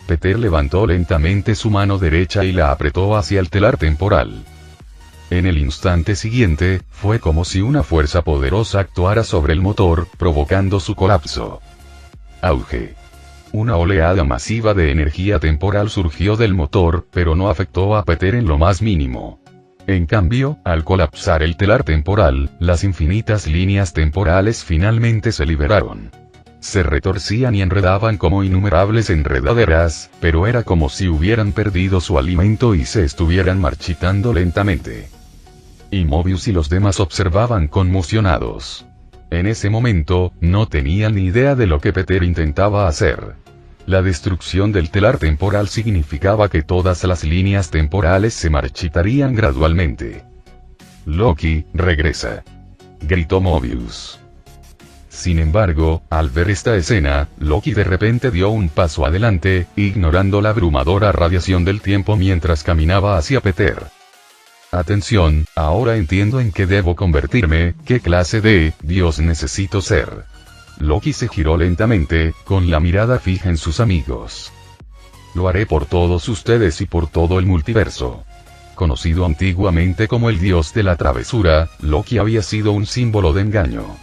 Peter levantó lentamente su mano derecha y la apretó hacia el telar temporal. En el instante siguiente, fue como si una fuerza poderosa actuara sobre el motor, provocando su colapso. Auge. Una oleada masiva de energía temporal surgió del motor, pero no afectó a Peter en lo más mínimo. En cambio, al colapsar el telar temporal, las infinitas líneas temporales finalmente se liberaron. Se retorcían y enredaban como innumerables enredaderas, pero era como si hubieran perdido su alimento y se estuvieran marchitando lentamente. Y Mobius y los demás observaban conmocionados. En ese momento, no tenían ni idea de lo que Peter intentaba hacer. La destrucción del telar temporal significaba que todas las líneas temporales se marchitarían gradualmente. Loki, regresa, gritó Mobius. Sin embargo, al ver esta escena, Loki de repente dio un paso adelante, ignorando la abrumadora radiación del tiempo mientras caminaba hacia Peter. Atención, ahora entiendo en qué debo convertirme, qué clase de Dios necesito ser. Loki se giró lentamente, con la mirada fija en sus amigos. Lo haré por todos ustedes y por todo el multiverso. Conocido antiguamente como el dios de la travesura, Loki había sido un símbolo de engaño.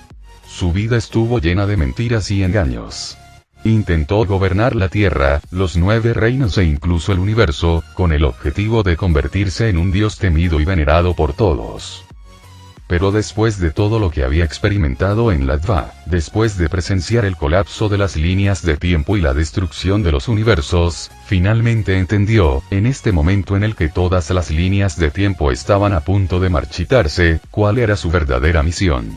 Su vida estuvo llena de mentiras y engaños. Intentó gobernar la Tierra, los 9 reinos e incluso el universo, con el objetivo de convertirse en un dios temido y venerado por todos. Pero después de todo lo que había experimentado en la Adva, después de presenciar el colapso de las líneas de tiempo y la destrucción de los universos, finalmente entendió, en este momento en el que todas las líneas de tiempo estaban a punto de marchitarse, cuál era su verdadera misión.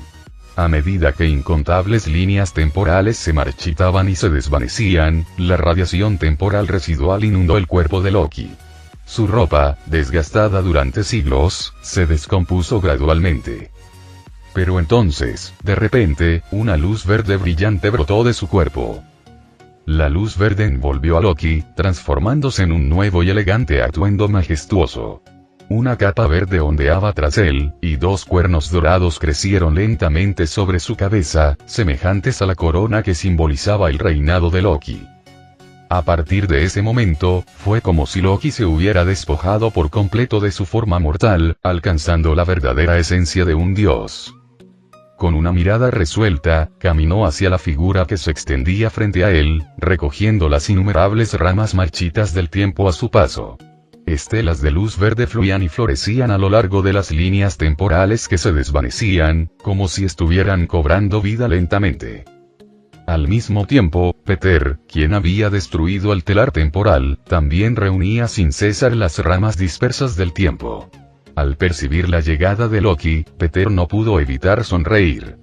A medida que incontables líneas temporales se marchitaban y se desvanecían, la radiación temporal residual inundó el cuerpo de Loki. Su ropa, desgastada durante siglos, se descompuso gradualmente. Pero entonces, de repente, una luz verde brillante brotó de su cuerpo. La luz verde envolvió a Loki, transformándose en un nuevo y elegante atuendo majestuoso. Una capa verde ondeaba tras él, y 2 cuernos dorados crecieron lentamente sobre su cabeza, semejantes a la corona que simbolizaba el reinado de Loki. A partir de ese momento, fue como si Loki se hubiera despojado por completo de su forma mortal, alcanzando la verdadera esencia de un dios. Con una mirada resuelta, caminó hacia la figura que se extendía frente a él, recogiendo las innumerables ramas marchitas del tiempo a su paso. Estelas de luz verde fluían y florecían a lo largo de las líneas temporales que se desvanecían, como si estuvieran cobrando vida lentamente. Al mismo tiempo, Peter, quien había destruido el telar temporal, también reunía sin cesar las ramas dispersas del tiempo. Al percibir la llegada de Loki, Peter no pudo evitar sonreír.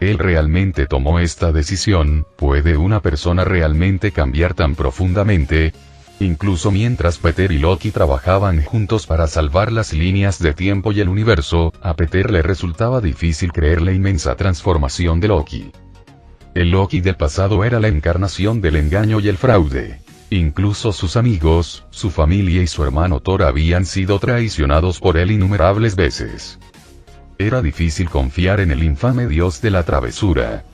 Él realmente tomó esta decisión. ¿Puede una persona realmente cambiar tan profundamente? Incluso mientras Peter y Loki trabajaban juntos para salvar las líneas de tiempo y el universo, a Peter le resultaba difícil creer la inmensa transformación de Loki. El Loki del pasado era la encarnación del engaño y el fraude. Incluso sus amigos, su familia y su hermano Thor habían sido traicionados por él innumerables veces. Era difícil confiar en el infame dios de la travesura.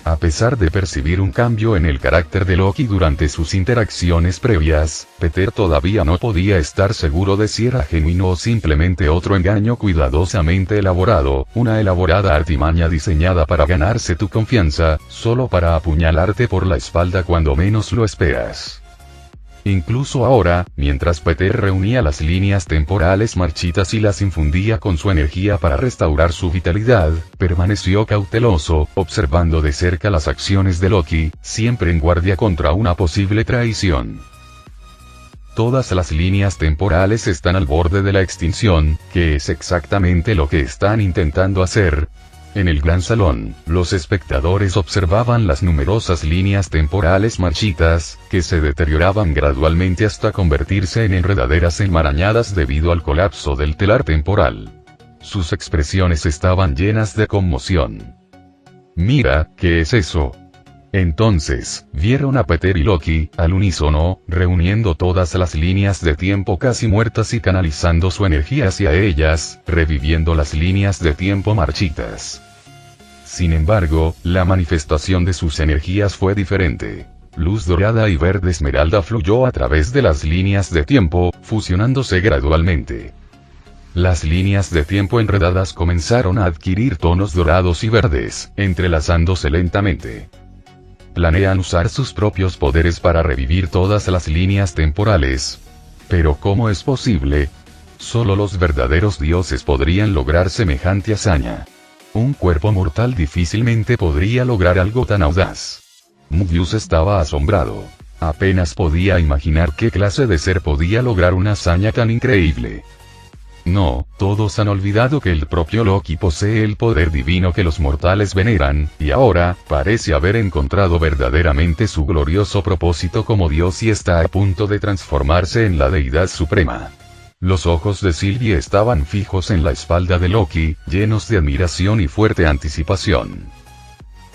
A pesar de percibir un cambio en el carácter de Loki durante sus interacciones previas, Peter todavía no podía estar seguro de si era genuino o simplemente otro engaño cuidadosamente elaborado, una elaborada artimaña diseñada para ganarse tu confianza, solo para apuñalarte por la espalda cuando menos lo esperas. Incluso ahora, mientras Peter reunía las líneas temporales marchitas y las infundía con su energía para restaurar su vitalidad, permaneció cauteloso, observando de cerca las acciones de Loki, siempre en guardia contra una posible traición. Todas las líneas temporales están al borde de la extinción, que es exactamente lo que están intentando hacer. En el gran salón, los espectadores observaban las numerosas líneas temporales marchitas, que se deterioraban gradualmente hasta convertirse en enredaderas enmarañadas debido al colapso del telar temporal. Sus expresiones estaban llenas de conmoción. «Mira, ¿qué es eso?». Entonces, vieron a Peter y Loki, al unísono, reuniendo todas las líneas de tiempo casi muertas y canalizando su energía hacia ellas, reviviendo las líneas de tiempo marchitas. Sin embargo, la manifestación de sus energías fue diferente. Luz dorada y verde esmeralda fluyó a través de las líneas de tiempo, fusionándose gradualmente. Las líneas de tiempo enredadas comenzaron a adquirir tonos dorados y verdes, entrelazándose lentamente. Planean usar sus propios poderes para revivir todas las líneas temporales. Pero ¿cómo es posible? Solo los verdaderos dioses podrían lograr semejante hazaña. Un cuerpo mortal difícilmente podría lograr algo tan audaz. Mobius estaba asombrado. Apenas podía imaginar qué clase de ser podía lograr una hazaña tan increíble. No, todos han olvidado que el propio Loki posee el poder divino que los mortales veneran, y ahora, parece haber encontrado verdaderamente su glorioso propósito como Dios y está a punto de transformarse en la deidad suprema. Los ojos de Sylvie estaban fijos en la espalda de Loki, llenos de admiración y fuerte anticipación.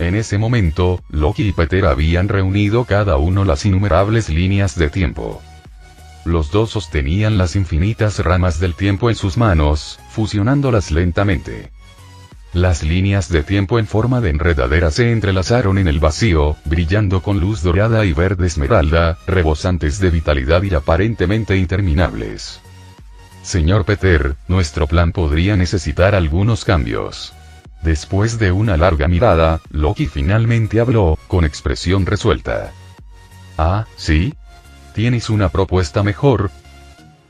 En ese momento, Loki y Peter habían reunido cada uno las innumerables líneas de tiempo. Los dos sostenían las infinitas ramas del tiempo en sus manos, fusionándolas lentamente. Las líneas de tiempo en forma de enredadera se entrelazaron en el vacío, brillando con luz dorada y verde esmeralda, rebosantes de vitalidad y aparentemente interminables. Señor Peter, nuestro plan podría necesitar algunos cambios. Después de una larga mirada, Loki finalmente habló, con expresión resuelta. «Ah, ¿sí? ¿Tienes una propuesta mejor?»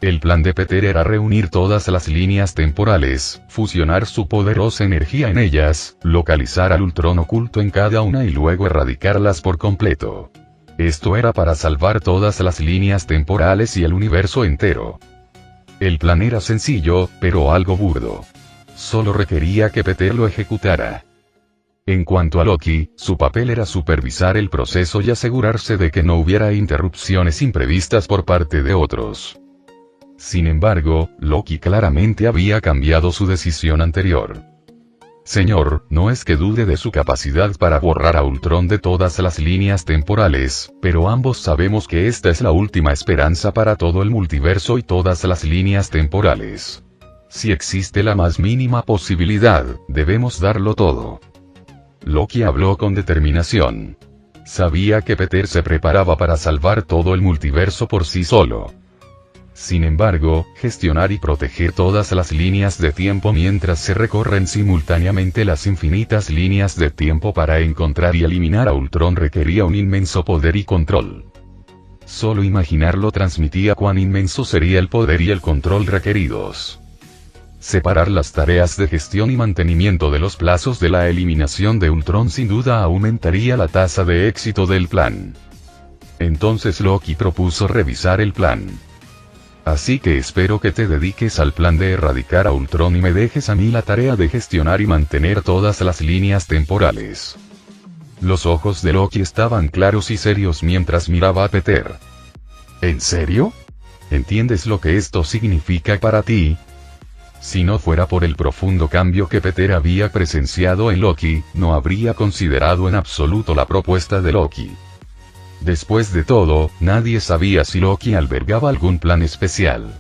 El plan de Peter era reunir todas las líneas temporales, fusionar su poderosa energía en ellas, localizar al Ultron oculto en cada una y luego erradicarlas por completo. Esto era para salvar todas las líneas temporales y el universo entero. El plan era sencillo, pero algo burdo. Solo requería que Peter lo ejecutara. En cuanto a Loki, su papel era supervisar el proceso y asegurarse de que no hubiera interrupciones imprevistas por parte de otros. Sin embargo, Loki claramente había cambiado su decisión anterior. Señor, no es que dude de su capacidad para borrar a Ultron de todas las líneas temporales, pero ambos sabemos que esta es la última esperanza para todo el multiverso y todas las líneas temporales. Si existe la más mínima posibilidad, debemos darlo todo. Loki habló con determinación. Sabía que Peter se preparaba para salvar todo el multiverso por sí solo. Sin embargo, gestionar y proteger todas las líneas de tiempo mientras se recorren simultáneamente las infinitas líneas de tiempo para encontrar y eliminar a Ultron requería un inmenso poder y control. Solo imaginarlo transmitía cuán inmenso sería el poder y el control requeridos. Separar las tareas de gestión y mantenimiento de los plazos de la eliminación de Ultron sin duda aumentaría la tasa de éxito del plan. Entonces Loki propuso revisar el plan. Así que espero que te dediques al plan de erradicar a Ultron y me dejes a mí la tarea de gestionar y mantener todas las líneas temporales. Los ojos de Loki estaban claros y serios mientras miraba a Peter. ¿En serio? ¿Entiendes lo que esto significa para ti? Si no fuera por el profundo cambio que Peter había presenciado en Loki, no habría considerado en absoluto la propuesta de Loki. Después de todo, nadie sabía si Loki albergaba algún plan especial.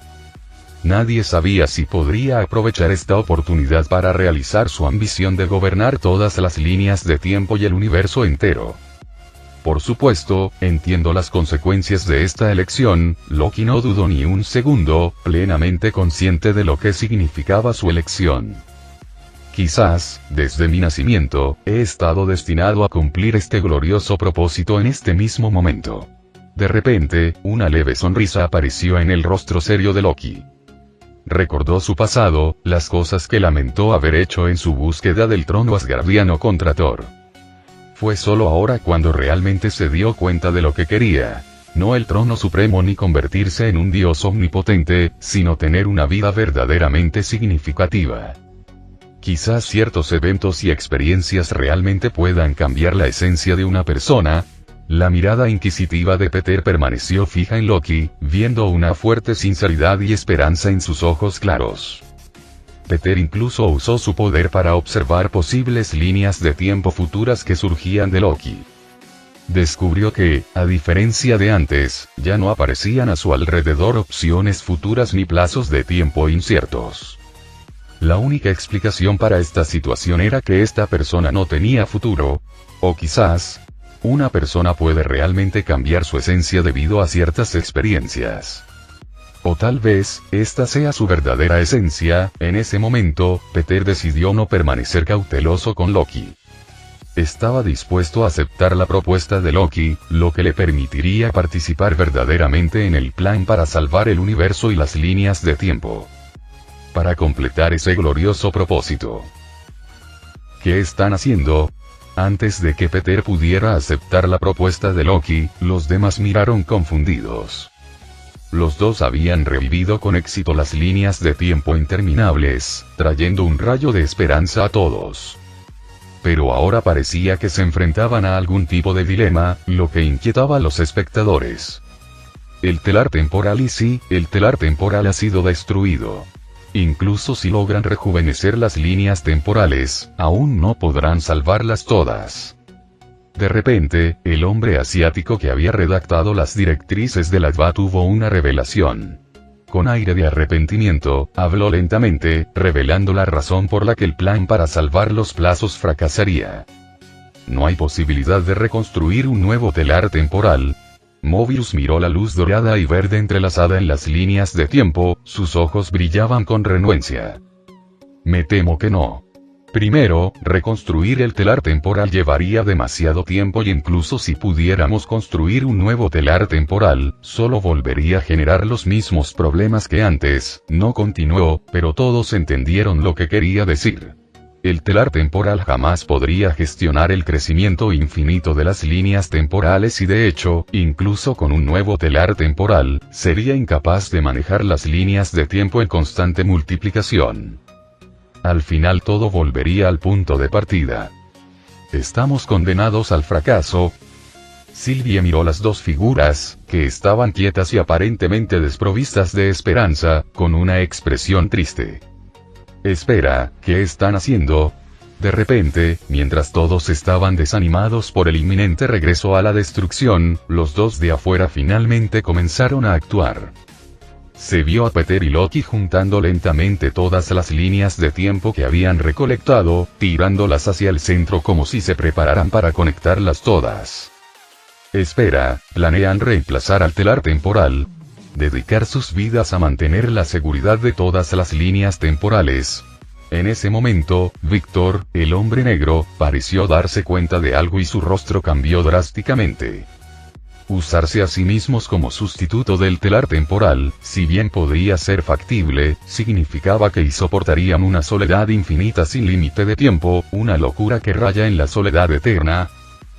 Nadie sabía si podría aprovechar esta oportunidad para realizar su ambición de gobernar todas las líneas de tiempo y el universo entero. Por supuesto, entiendo las consecuencias de esta elección, Loki no dudó ni un segundo, plenamente consciente de lo que significaba su elección. Quizás, desde mi nacimiento, he estado destinado a cumplir este glorioso propósito en este mismo momento. De repente, una leve sonrisa apareció en el rostro serio de Loki. Recordó su pasado, las cosas que lamentó haber hecho en su búsqueda del trono asgardiano contra Thor. Fue solo ahora cuando realmente se dio cuenta de lo que quería. No el trono supremo ni convertirse en un dios omnipotente, sino tener una vida verdaderamente significativa. Quizás ciertos eventos y experiencias realmente puedan cambiar la esencia de una persona. La mirada inquisitiva de Peter permaneció fija en Loki, viendo una fuerte sinceridad y esperanza en sus ojos claros. Peter incluso usó su poder para observar posibles líneas de tiempo futuras que surgían de Loki. Descubrió que, a diferencia de antes, ya no aparecían a su alrededor opciones futuras ni plazos de tiempo inciertos. La única explicación para esta situación era que esta persona no tenía futuro, o quizás, una persona puede realmente cambiar su esencia debido a ciertas experiencias. O tal vez, esta sea su verdadera esencia. En ese momento, Peter decidió no permanecer cauteloso con Loki. Estaba dispuesto a aceptar la propuesta de Loki, lo que le permitiría participar verdaderamente en el plan para salvar el universo y las líneas de tiempo. Para completar ese glorioso propósito. ¿Qué están haciendo? Antes de que Peter pudiera aceptar la propuesta de Loki, los demás miraron confundidos. Los dos habían revivido con éxito las líneas de tiempo interminables, trayendo un rayo de esperanza a todos. Pero ahora parecía que se enfrentaban a algún tipo de dilema, lo que inquietaba a los espectadores. El telar temporal el telar temporal ha sido destruido. Incluso si logran rejuvenecer las líneas temporales, aún no podrán salvarlas todas. De repente, el hombre asiático que había redactado las directrices de la DVA tuvo una revelación. Con aire de arrepentimiento, habló lentamente, revelando la razón por la que el plan para salvar los plazos fracasaría. No hay posibilidad de reconstruir un nuevo telar temporal. Mobius miró la luz dorada y verde entrelazada en las líneas de tiempo, sus ojos brillaban con renuencia. Me temo que no. Primero, reconstruir el telar temporal llevaría demasiado tiempo y incluso si pudiéramos construir un nuevo telar temporal, solo volvería a generar los mismos problemas que antes. No continuó, pero todos entendieron lo que quería decir. El telar temporal jamás podría gestionar el crecimiento infinito de las líneas temporales y de hecho, incluso con un nuevo telar temporal, sería incapaz de manejar las líneas de tiempo en constante multiplicación. Al final todo volvería al punto de partida. ¿Estamos condenados al fracaso? Sylvie miró las dos figuras, que estaban quietas y aparentemente desprovistas de esperanza, con una expresión triste. Espera, ¿qué están haciendo? De repente, mientras todos estaban desanimados por el inminente regreso a la destrucción, los dos de afuera finalmente comenzaron a actuar. Se vio a Peter y Loki juntando lentamente todas las líneas de tiempo que habían recolectado, tirándolas hacia el centro como si se prepararan para conectarlas todas. Espera, ¿planean reemplazar al telar temporal? ¿Dedicar sus vidas a mantener la seguridad de todas las líneas temporales? En ese momento, Víctor, el hombre negro, pareció darse cuenta de algo y su rostro cambió drásticamente. Usarse a sí mismos como sustituto del telar temporal, si bien podría ser factible, significaba que soportarían una soledad infinita sin límite de tiempo, una locura que raya en la soledad eterna.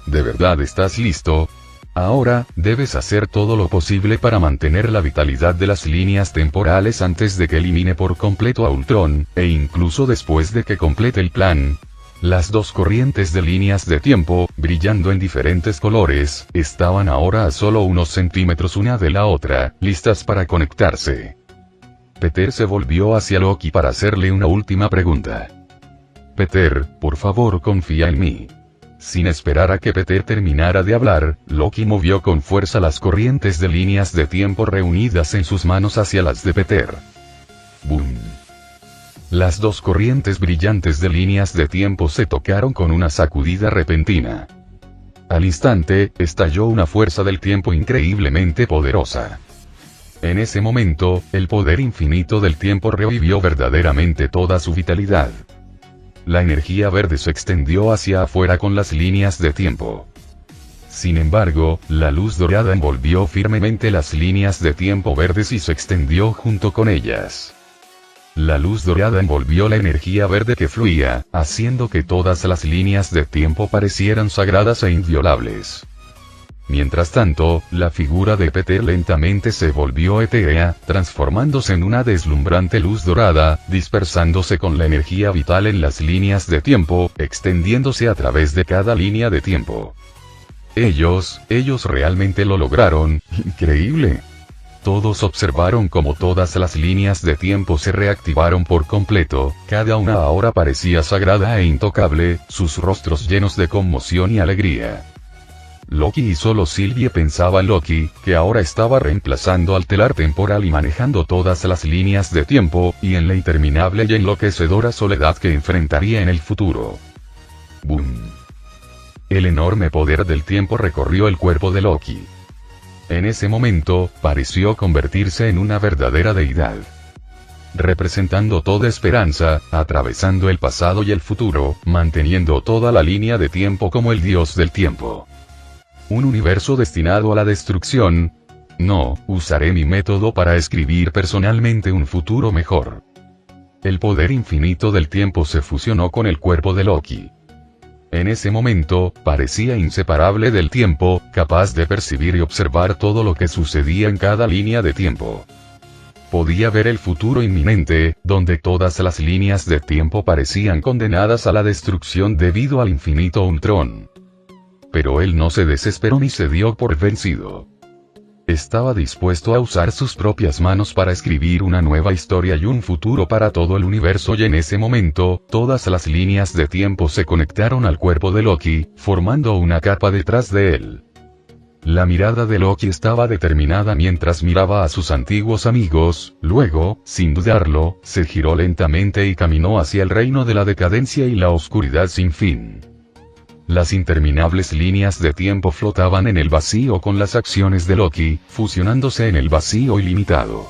¿De verdad estás listo? Ahora, debes hacer todo lo posible para mantener la vitalidad de las líneas temporales antes de que elimine por completo a Ultron, e incluso después de que complete el plan. Las dos corrientes de líneas de tiempo, brillando en diferentes colores, estaban ahora a solo unos centímetros una de la otra, listas para conectarse. Peter se volvió hacia Loki para hacerle una última pregunta. Peter, por favor confía en mí. Sin esperar a que Peter terminara de hablar, Loki movió con fuerza las corrientes de líneas de tiempo reunidas en sus manos hacia las de Peter. ¡Boom! Las dos corrientes brillantes de líneas de tiempo se tocaron con una sacudida repentina. Al instante, estalló una fuerza del tiempo increíblemente poderosa. En ese momento, el poder infinito del tiempo revivió verdaderamente toda su vitalidad. La energía verde se extendió hacia afuera con las líneas de tiempo. Sin embargo, la luz dorada envolvió firmemente las líneas de tiempo verdes y se extendió junto con ellas. La luz dorada envolvió la energía verde que fluía, haciendo que todas las líneas de tiempo parecieran sagradas e inviolables. Mientras tanto, la figura de Peter lentamente se volvió etérea, transformándose en una deslumbrante luz dorada, dispersándose con la energía vital en las líneas de tiempo, extendiéndose a través de cada línea de tiempo. Ellos realmente lo lograron, increíble. Todos observaron cómo todas las líneas de tiempo se reactivaron por completo, cada una ahora parecía sagrada e intocable, sus rostros llenos de conmoción y alegría. Loki y solo Sylvie pensaba en Loki, que ahora estaba reemplazando al telar temporal y manejando todas las líneas de tiempo, y en la interminable y enloquecedora soledad que enfrentaría en el futuro. ¡Boom! El enorme poder del tiempo recorrió el cuerpo de Loki. En ese momento, pareció convertirse en una verdadera deidad. Representando toda esperanza, atravesando el pasado y el futuro, manteniendo toda la línea de tiempo como el dios del tiempo. ¿Un universo destinado a la destrucción? No, usaré mi método para escribir personalmente un futuro mejor. El poder infinito del tiempo se fusionó con el cuerpo de Loki. En ese momento, parecía inseparable del tiempo, capaz de percibir y observar todo lo que sucedía en cada línea de tiempo. Podía ver el futuro inminente, donde todas las líneas de tiempo parecían condenadas a la destrucción debido al infinito Ultron. Pero él no se desesperó ni se dio por vencido. Estaba dispuesto a usar sus propias manos para escribir una nueva historia y un futuro para todo el universo, y en ese momento, todas las líneas de tiempo se conectaron al cuerpo de Loki, formando una capa detrás de él. La mirada de Loki estaba determinada mientras miraba a sus antiguos amigos, luego, sin dudarlo, se giró lentamente y caminó hacia el reino de la decadencia y la oscuridad sin fin. Las interminables líneas de tiempo flotaban en el vacío con las acciones de Loki, fusionándose en el vacío ilimitado.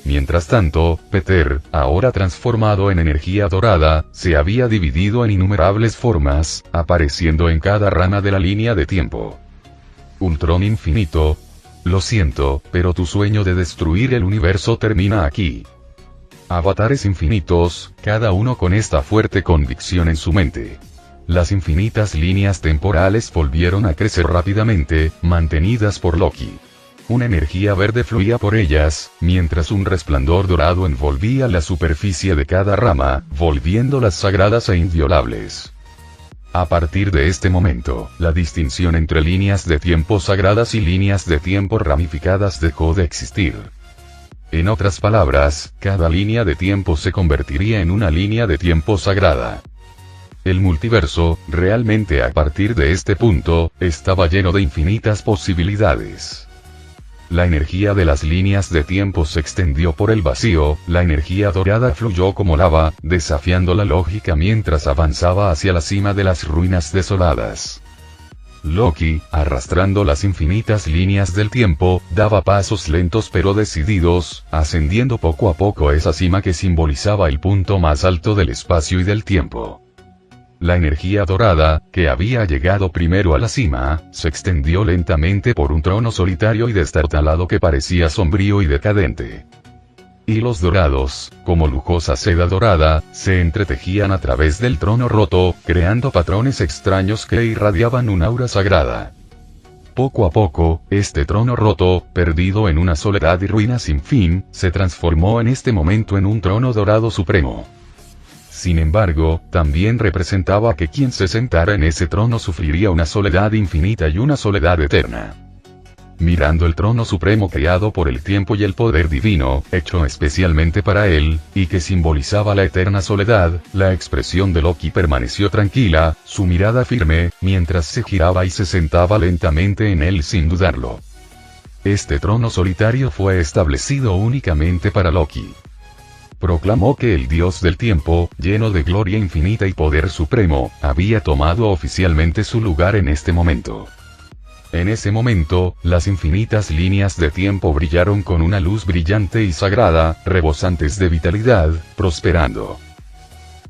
Mientras tanto, Peter, ahora transformado en energía dorada, se había dividido en innumerables formas, apareciendo en cada rama de la línea de tiempo. Ultron infinito. Lo siento, pero tu sueño de destruir el universo termina aquí. Avatares infinitos, cada uno con esta fuerte convicción en su mente. Las infinitas líneas temporales volvieron a crecer rápidamente, mantenidas por Loki. Una energía verde fluía por ellas, mientras un resplandor dorado envolvía la superficie de cada rama, volviéndolas sagradas e inviolables. A partir de este momento, la distinción entre líneas de tiempo sagradas y líneas de tiempo ramificadas dejó de existir. En otras palabras, cada línea de tiempo se convertiría en una línea de tiempo sagrada. El multiverso, realmente a partir de este punto, estaba lleno de infinitas posibilidades. La energía de las líneas de tiempo se extendió por el vacío, la energía dorada fluyó como lava, desafiando la lógica mientras avanzaba hacia la cima de las ruinas desoladas. Loki, arrastrando las infinitas líneas del tiempo, daba pasos lentos pero decididos, ascendiendo poco a poco esa cima que simbolizaba el punto más alto del espacio y del tiempo. La energía dorada, que había llegado primero a la cima, se extendió lentamente por un trono solitario y destartalado que parecía sombrío y decadente. Hilos dorados, como lujosa seda dorada, se entretejían a través del trono roto, creando patrones extraños que irradiaban un aura sagrada. Poco a poco, este trono roto, perdido en una soledad y ruina sin fin, se transformó en este momento en un trono dorado supremo. Sin embargo, también representaba que quien se sentara en ese trono sufriría una soledad infinita y una soledad eterna. Mirando el trono supremo creado por el tiempo y el poder divino, hecho especialmente para él, y que simbolizaba la eterna soledad, la expresión de Loki permaneció tranquila, su mirada firme, mientras se giraba y se sentaba lentamente en él sin dudarlo. Este trono solitario fue establecido únicamente para Loki. Proclamó que el dios del tiempo, lleno de gloria infinita y poder supremo, había tomado oficialmente su lugar en este momento. En ese momento, las infinitas líneas de tiempo brillaron con una luz brillante y sagrada, rebosantes de vitalidad, prosperando.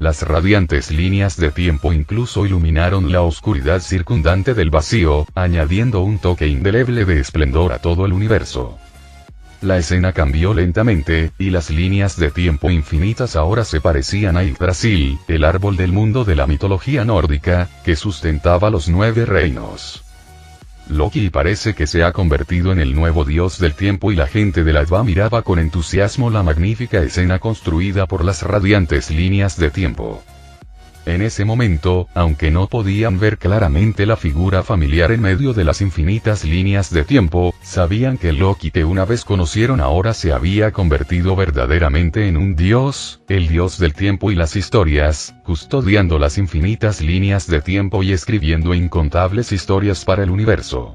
Las radiantes líneas de tiempo incluso iluminaron la oscuridad circundante del vacío, añadiendo un toque indeleble de esplendor a todo el universo. La escena cambió lentamente, y las líneas de tiempo infinitas ahora se parecían a Yggdrasil, el árbol del mundo de la mitología nórdica, que sustentaba los 9 reinos. Loki parece que se ha convertido en el nuevo dios del tiempo y la gente de la Edva miraba con entusiasmo la magnífica escena construida por las radiantes líneas de tiempo. En ese momento, aunque no podían ver claramente la figura familiar en medio de las infinitas líneas de tiempo, sabían que Loki que una vez conocieron ahora se había convertido verdaderamente en un dios, el dios del tiempo y las historias, custodiando las infinitas líneas de tiempo y escribiendo incontables historias para el universo.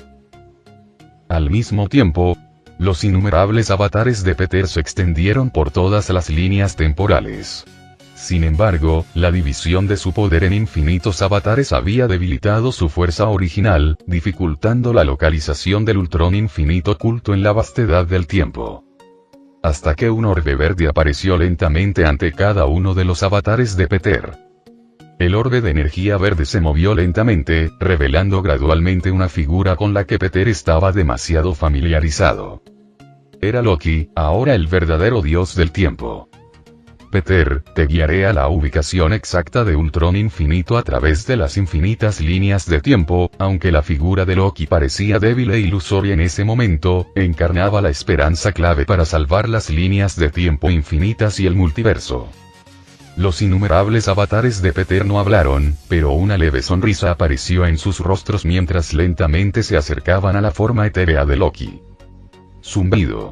Al mismo tiempo, los innumerables avatares de Peter se extendieron por todas las líneas temporales. Sin embargo, la división de su poder en infinitos avatares había debilitado su fuerza original, dificultando la localización del Ultron infinito oculto en la vastedad del tiempo. Hasta que un orbe verde apareció lentamente ante cada uno de los avatares de Peter. El orbe de energía verde se movió lentamente, revelando gradualmente una figura con la que Peter estaba demasiado familiarizado. Era Loki, ahora el verdadero dios del tiempo. Peter, te guiaré a la ubicación exacta de Ultron infinito a través de las infinitas líneas de tiempo, aunque la figura de Loki parecía débil e ilusoria en ese momento, encarnaba la esperanza clave para salvar las líneas de tiempo infinitas y el multiverso. Los innumerables avatares de Peter no hablaron, pero una leve sonrisa apareció en sus rostros mientras lentamente se acercaban a la forma etérea de Loki. Zumbido.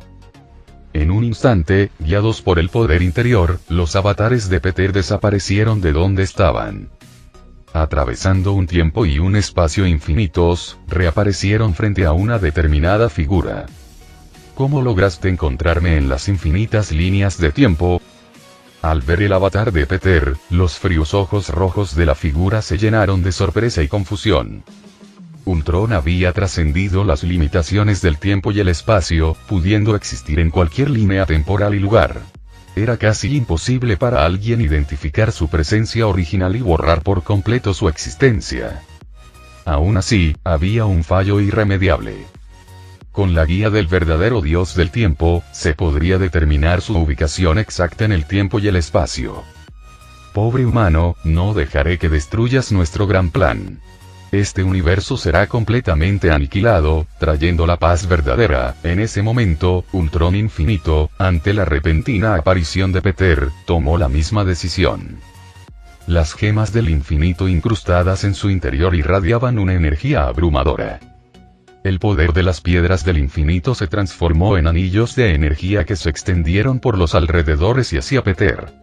En un instante, guiados por el poder interior, los avatares de Peter desaparecieron de donde estaban. Atravesando un tiempo y un espacio infinitos, reaparecieron frente a una determinada figura. ¿Cómo lograste encontrarme en las infinitas líneas de tiempo? Al ver el avatar de Peter, los fríos ojos rojos de la figura se llenaron de sorpresa y confusión. Ultron había trascendido las limitaciones del tiempo y el espacio, pudiendo existir en cualquier línea temporal y lugar. Era casi imposible para alguien identificar su presencia original y borrar por completo su existencia. Aún así, había un fallo irremediable. Con la guía del verdadero dios del tiempo, se podría determinar su ubicación exacta en el tiempo y el espacio. Pobre humano, no dejaré que destruyas nuestro gran plan. Este universo será completamente aniquilado, trayendo la paz verdadera. En ese momento, Ultron infinito, ante la repentina aparición de Peter, tomó la misma decisión. Las gemas del infinito incrustadas en su interior irradiaban una energía abrumadora. El poder de las piedras del infinito se transformó en anillos de energía que se extendieron por los alrededores y hacia Peter.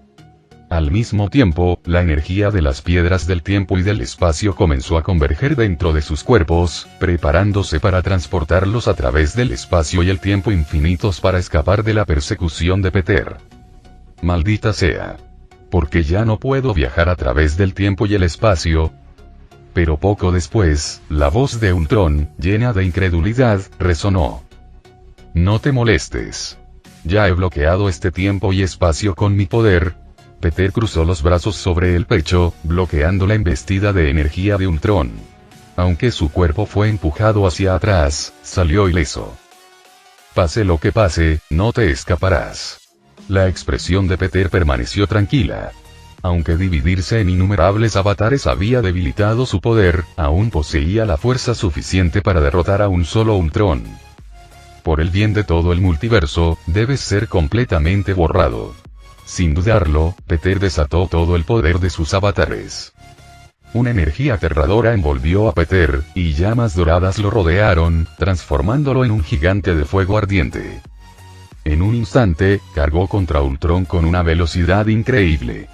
Al mismo tiempo, la energía de las piedras del tiempo y del espacio comenzó a converger dentro de sus cuerpos, preparándose para transportarlos a través del espacio y el tiempo infinitos para escapar de la persecución de Peter. Maldita sea. Porque ya no puedo viajar a través del tiempo y el espacio. Pero poco después, la voz de Ultron, llena de incredulidad, resonó. No te molestes. Ya he bloqueado este tiempo y espacio con mi poder. Peter cruzó los brazos sobre el pecho, bloqueando la embestida de energía de Ultron. Aunque su cuerpo fue empujado hacia atrás, salió ileso. Pase lo que pase, no te escaparás. La expresión de Peter permaneció tranquila. Aunque dividirse en innumerables avatares había debilitado su poder, aún poseía la fuerza suficiente para derrotar a un solo Ultron. Por el bien de todo el multiverso, debes ser completamente borrado. Sin dudarlo, Peter desató todo el poder de sus avatares. Una energía aterradora envolvió a Peter, y llamas doradas lo rodearon, transformándolo en un gigante de fuego ardiente. En un instante, cargó contra Ultron con una velocidad increíble.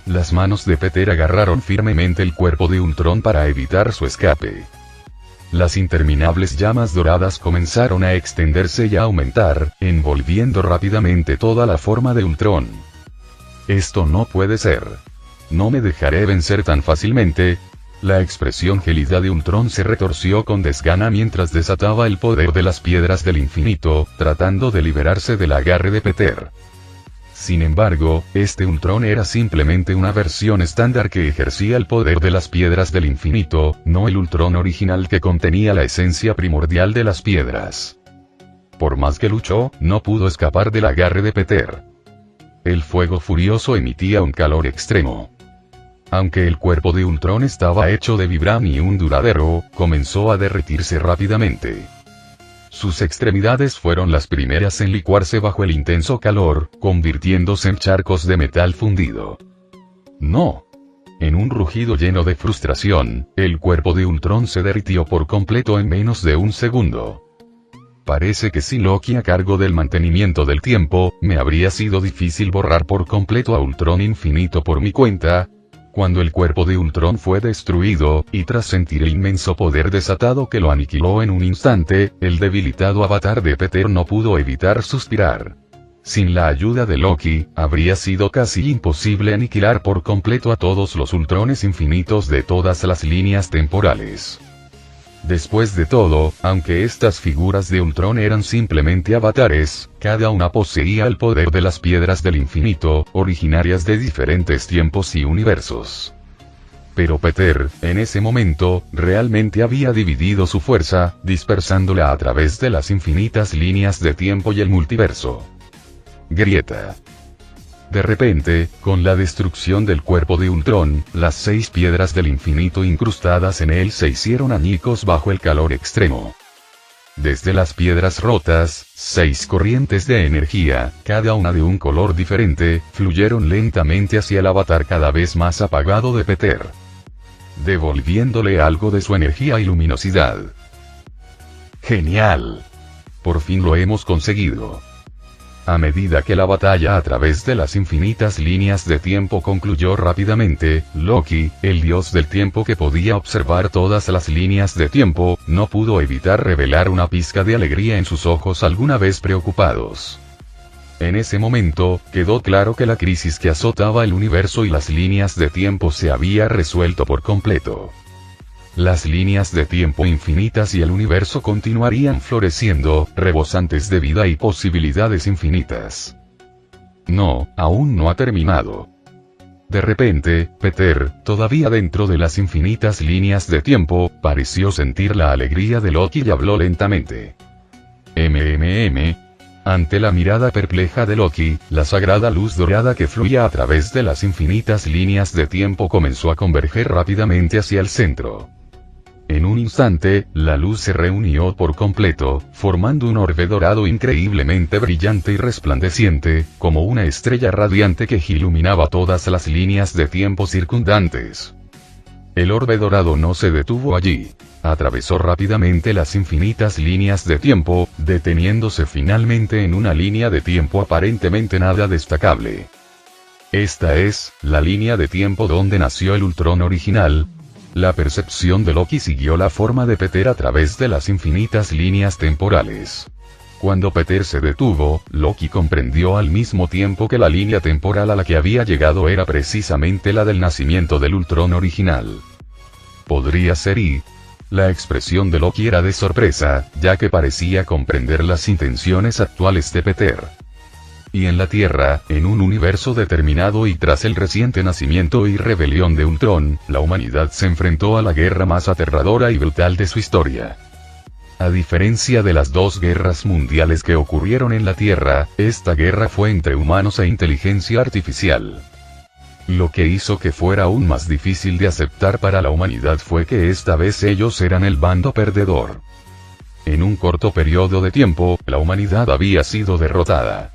Las manos de Peter agarraron firmemente el cuerpo de Ultron para evitar su escape. Las interminables llamas doradas comenzaron a extenderse y a aumentar, envolviendo rápidamente toda la forma de Ultron. Esto no puede ser. No me dejaré vencer tan fácilmente. La expresión gélida de Ultron se retorció con desgana mientras desataba el poder de las piedras del infinito, tratando de liberarse del agarre de Peter. Sin embargo, este Ultron era simplemente una versión estándar que ejercía el poder de las piedras del infinito, no el Ultron original que contenía la esencia primordial de las piedras. Por más que luchó, no pudo escapar del agarre de Peter. El fuego furioso emitía un calor extremo. Aunque el cuerpo de Ultron estaba hecho de vibranium duradero, comenzó a derretirse rápidamente. Sus extremidades fueron las primeras en licuarse bajo el intenso calor, convirtiéndose en charcos de metal fundido. ¡No! En un rugido lleno de frustración, el cuerpo de Ultron se derritió por completo en menos de un segundo. Parece que sin Loki a cargo del mantenimiento del tiempo, me habría sido difícil borrar por completo a Ultron infinito por mi cuenta. Cuando el cuerpo de Ultron fue destruido, y tras sentir el inmenso poder desatado que lo aniquiló en un instante, el debilitado avatar de Peter no pudo evitar suspirar. Sin la ayuda de Loki, habría sido casi imposible aniquilar por completo a todos los Ultrones infinitos de todas las líneas temporales. Después de todo, aunque estas figuras de Ultron eran simplemente avatares, cada una poseía el poder de las piedras del infinito, originarias de diferentes tiempos y universos. Pero Peter, en ese momento, realmente había dividido su fuerza, dispersándola a través de las infinitas líneas de tiempo y el multiverso. Grieta. De repente, con la destrucción del cuerpo de Ultron, las 6 piedras del infinito incrustadas en él se hicieron añicos bajo el calor extremo. Desde las piedras rotas, 6 corrientes de energía, cada una de un color diferente, fluyeron lentamente hacia el avatar cada vez más apagado de Peter, devolviéndole algo de su energía y luminosidad. ¡Genial! Por fin lo hemos conseguido. A medida que la batalla a través de las infinitas líneas de tiempo concluyó rápidamente, Loki, el dios del tiempo que podía observar todas las líneas de tiempo, no pudo evitar revelar una pizca de alegría en sus ojos alguna vez preocupados. En ese momento, quedó claro que la crisis que azotaba el universo y las líneas de tiempo se había resuelto por completo. Las líneas de tiempo infinitas y el universo continuarían floreciendo, rebosantes de vida y posibilidades infinitas. No, aún no ha terminado. De repente, Peter, todavía dentro de las infinitas líneas de tiempo, pareció sentir la alegría de Loki y habló lentamente. Ante la mirada perpleja de Loki, la sagrada luz dorada que fluía a través de las infinitas líneas de tiempo comenzó a converger rápidamente hacia el centro. En un instante, la luz se reunió por completo, formando un orbe dorado increíblemente brillante y resplandeciente, como una estrella radiante que iluminaba todas las líneas de tiempo circundantes. El orbe dorado no se detuvo allí. Atravesó rápidamente las infinitas líneas de tiempo, deteniéndose finalmente en una línea de tiempo aparentemente nada destacable. Esta es la línea de tiempo donde nació el Ultron original. La percepción de Loki siguió la forma de Peter a través de las infinitas líneas temporales. Cuando Peter se detuvo, Loki comprendió al mismo tiempo que la línea temporal a la que había llegado era precisamente la del nacimiento del Ultron original. Podría ser y... La expresión de Loki era de sorpresa, ya que parecía comprender las intenciones actuales de Peter. Y en la Tierra, en un universo determinado y tras el reciente nacimiento y rebelión de Ultron, la humanidad se enfrentó a la guerra más aterradora y brutal de su historia. A diferencia de las 2 guerras mundiales que ocurrieron en la Tierra, esta guerra fue entre humanos e inteligencia artificial. Lo que hizo que fuera aún más difícil de aceptar para la humanidad fue que esta vez ellos eran el bando perdedor. En un corto periodo de tiempo, la humanidad había sido derrotada.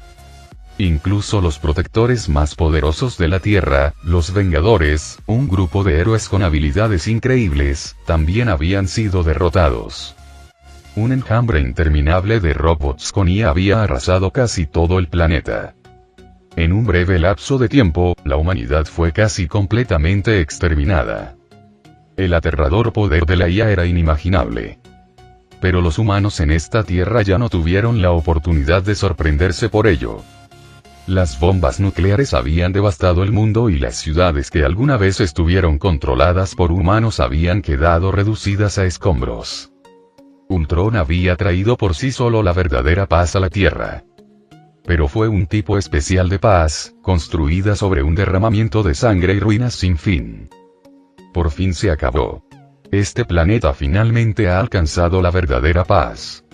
Incluso los protectores más poderosos de la Tierra, los Vengadores, un grupo de héroes con habilidades increíbles, también habían sido derrotados. Un enjambre interminable de robots con IA había arrasado casi todo el planeta. En un breve lapso de tiempo, la humanidad fue casi completamente exterminada. El aterrador poder de la IA era inimaginable. Pero los humanos en esta Tierra ya no tuvieron la oportunidad de sorprenderse por ello. Las bombas nucleares habían devastado el mundo y las ciudades que alguna vez estuvieron controladas por humanos habían quedado reducidas a escombros. Ultron había traído por sí solo la verdadera paz a la Tierra. Pero fue un tipo especial de paz, construida sobre un derramamiento de sangre y ruinas sin fin. Por fin se acabó. Este planeta finalmente ha alcanzado la verdadera paz.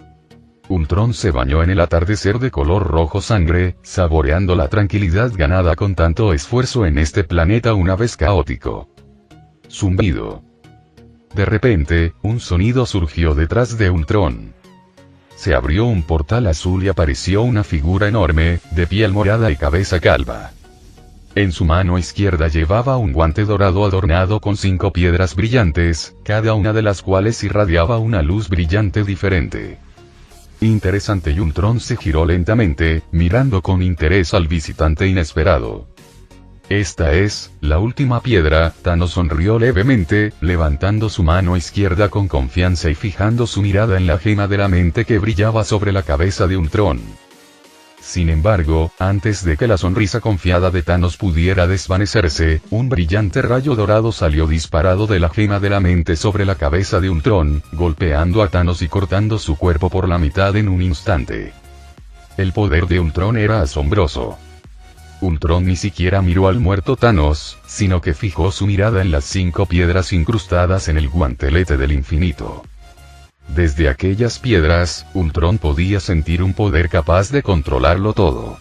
Ultron se bañó en el atardecer de color rojo sangre, saboreando la tranquilidad ganada con tanto esfuerzo en este planeta una vez caótico. Zumbido. De repente, un sonido surgió detrás de Ultron. Se abrió un portal azul y apareció una figura enorme, de piel morada y cabeza calva. En su mano izquierda llevaba un guante dorado adornado con 5 piedras brillantes, cada una de las cuales irradiaba una luz brillante diferente. Interesante, y Ultron se giró lentamente, mirando con interés al visitante inesperado. Esta es, la última piedra. Thanos sonrió levemente, levantando su mano izquierda con confianza y fijando su mirada en la gema de la mente que brillaba sobre la cabeza de Ultron. Sin embargo, antes de que la sonrisa confiada de Thanos pudiera desvanecerse, un brillante rayo dorado salió disparado de la gema de la mente sobre la cabeza de Ultron, golpeando a Thanos y cortando su cuerpo por la mitad en un instante. El poder de Ultron era asombroso. Ultron ni siquiera miró al muerto Thanos, sino que fijó su mirada en las 5 piedras incrustadas en el guantelete del infinito. Desde aquellas piedras, Ultron podía sentir un poder capaz de controlarlo todo.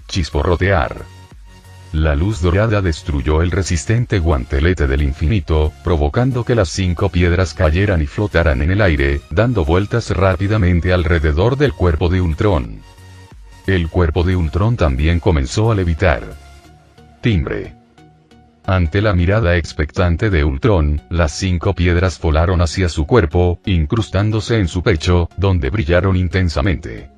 Chisporrotear. La luz dorada destruyó el resistente guantelete del infinito, provocando que las 5 piedras cayeran y flotaran en el aire, dando vueltas rápidamente alrededor del cuerpo de Ultron. El cuerpo de Ultron también comenzó a levitar. Timbre. Ante la mirada expectante de Ultron, las 5 piedras volaron hacia su cuerpo, incrustándose en su pecho, donde brillaron intensamente.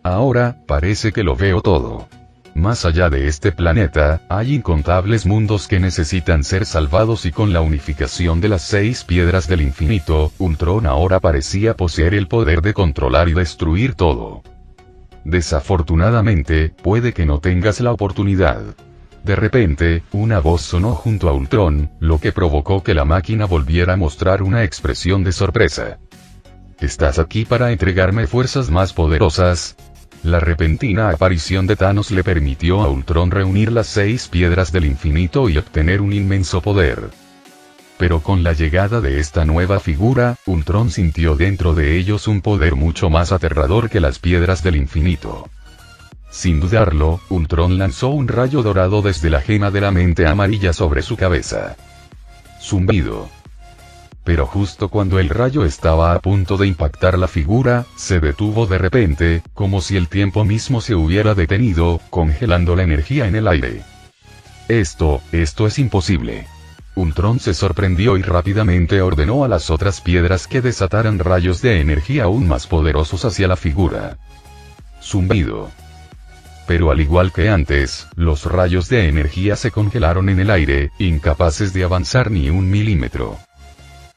Ahora, parece que lo veo todo. Más allá de este planeta, hay incontables mundos que necesitan ser salvados, y con la unificación de las 6 piedras del infinito, Ultron ahora parecía poseer el poder de controlar y destruir todo. Desafortunadamente, puede que no tengas la oportunidad. De repente, una voz sonó junto a Ultron, lo que provocó que la máquina volviera a mostrar una expresión de sorpresa. ¿Estás aquí para entregarme fuerzas más poderosas? La repentina aparición de Thanos le permitió a Ultron reunir las 6 piedras del infinito y obtener un inmenso poder. Pero con la llegada de esta nueva figura, Ultron sintió dentro de ellos un poder mucho más aterrador que las piedras del infinito. Sin dudarlo, Ultron lanzó un rayo dorado desde la gema de la mente amarilla sobre su cabeza. Zumbido. Pero justo cuando el rayo estaba a punto de impactar la figura, se detuvo de repente, como si el tiempo mismo se hubiera detenido, congelando la energía en el aire. Esto es imposible. Ultron se sorprendió y rápidamente ordenó a las otras piedras que desataran rayos de energía aún más poderosos hacia la figura. Zumbido. Pero al igual que antes, los rayos de energía se congelaron en el aire, incapaces de avanzar ni un milímetro.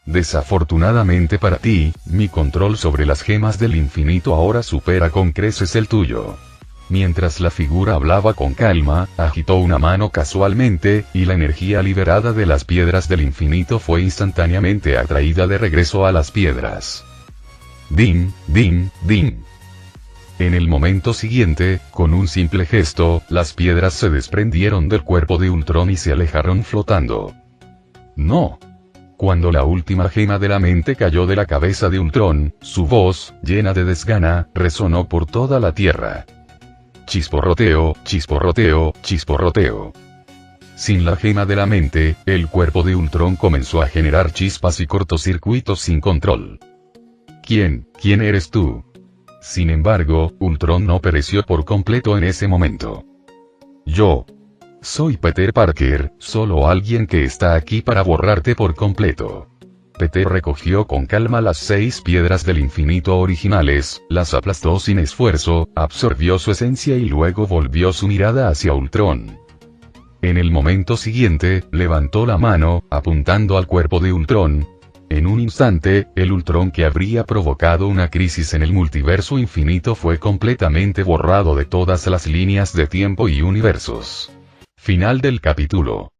Desafortunadamente para ti, mi control sobre las gemas del infinito ahora supera con creces el tuyo. Mientras la figura hablaba con calma, agitó una mano casualmente, y la energía liberada de las piedras del infinito fue instantáneamente atraída de regreso a las piedras. Din, din, din. En el momento siguiente, con un simple gesto, las piedras se desprendieron del cuerpo de Ultron y se alejaron flotando. No. Cuando la última gema de la mente cayó de la cabeza de Ultron, su voz, llena de desgana, resonó por toda la Tierra. Chisporroteo, chisporroteo, chisporroteo. Sin la gema de la mente, el cuerpo de Ultron comenzó a generar chispas y cortocircuitos sin control. ¿Quién eres tú? Sin embargo, Ultron no pereció por completo en ese momento. Yo soy Peter Parker, solo alguien que está aquí para borrarte por completo. Peter recogió con calma las 6 piedras del infinito originales, las aplastó sin esfuerzo, absorbió su esencia y luego volvió su mirada hacia Ultron. En el momento siguiente, levantó la mano, apuntando al cuerpo de Ultron. En un instante, el Ultron que habría provocado una crisis en el multiverso infinito fue completamente borrado de todas las líneas de tiempo y universos. Final del capítulo.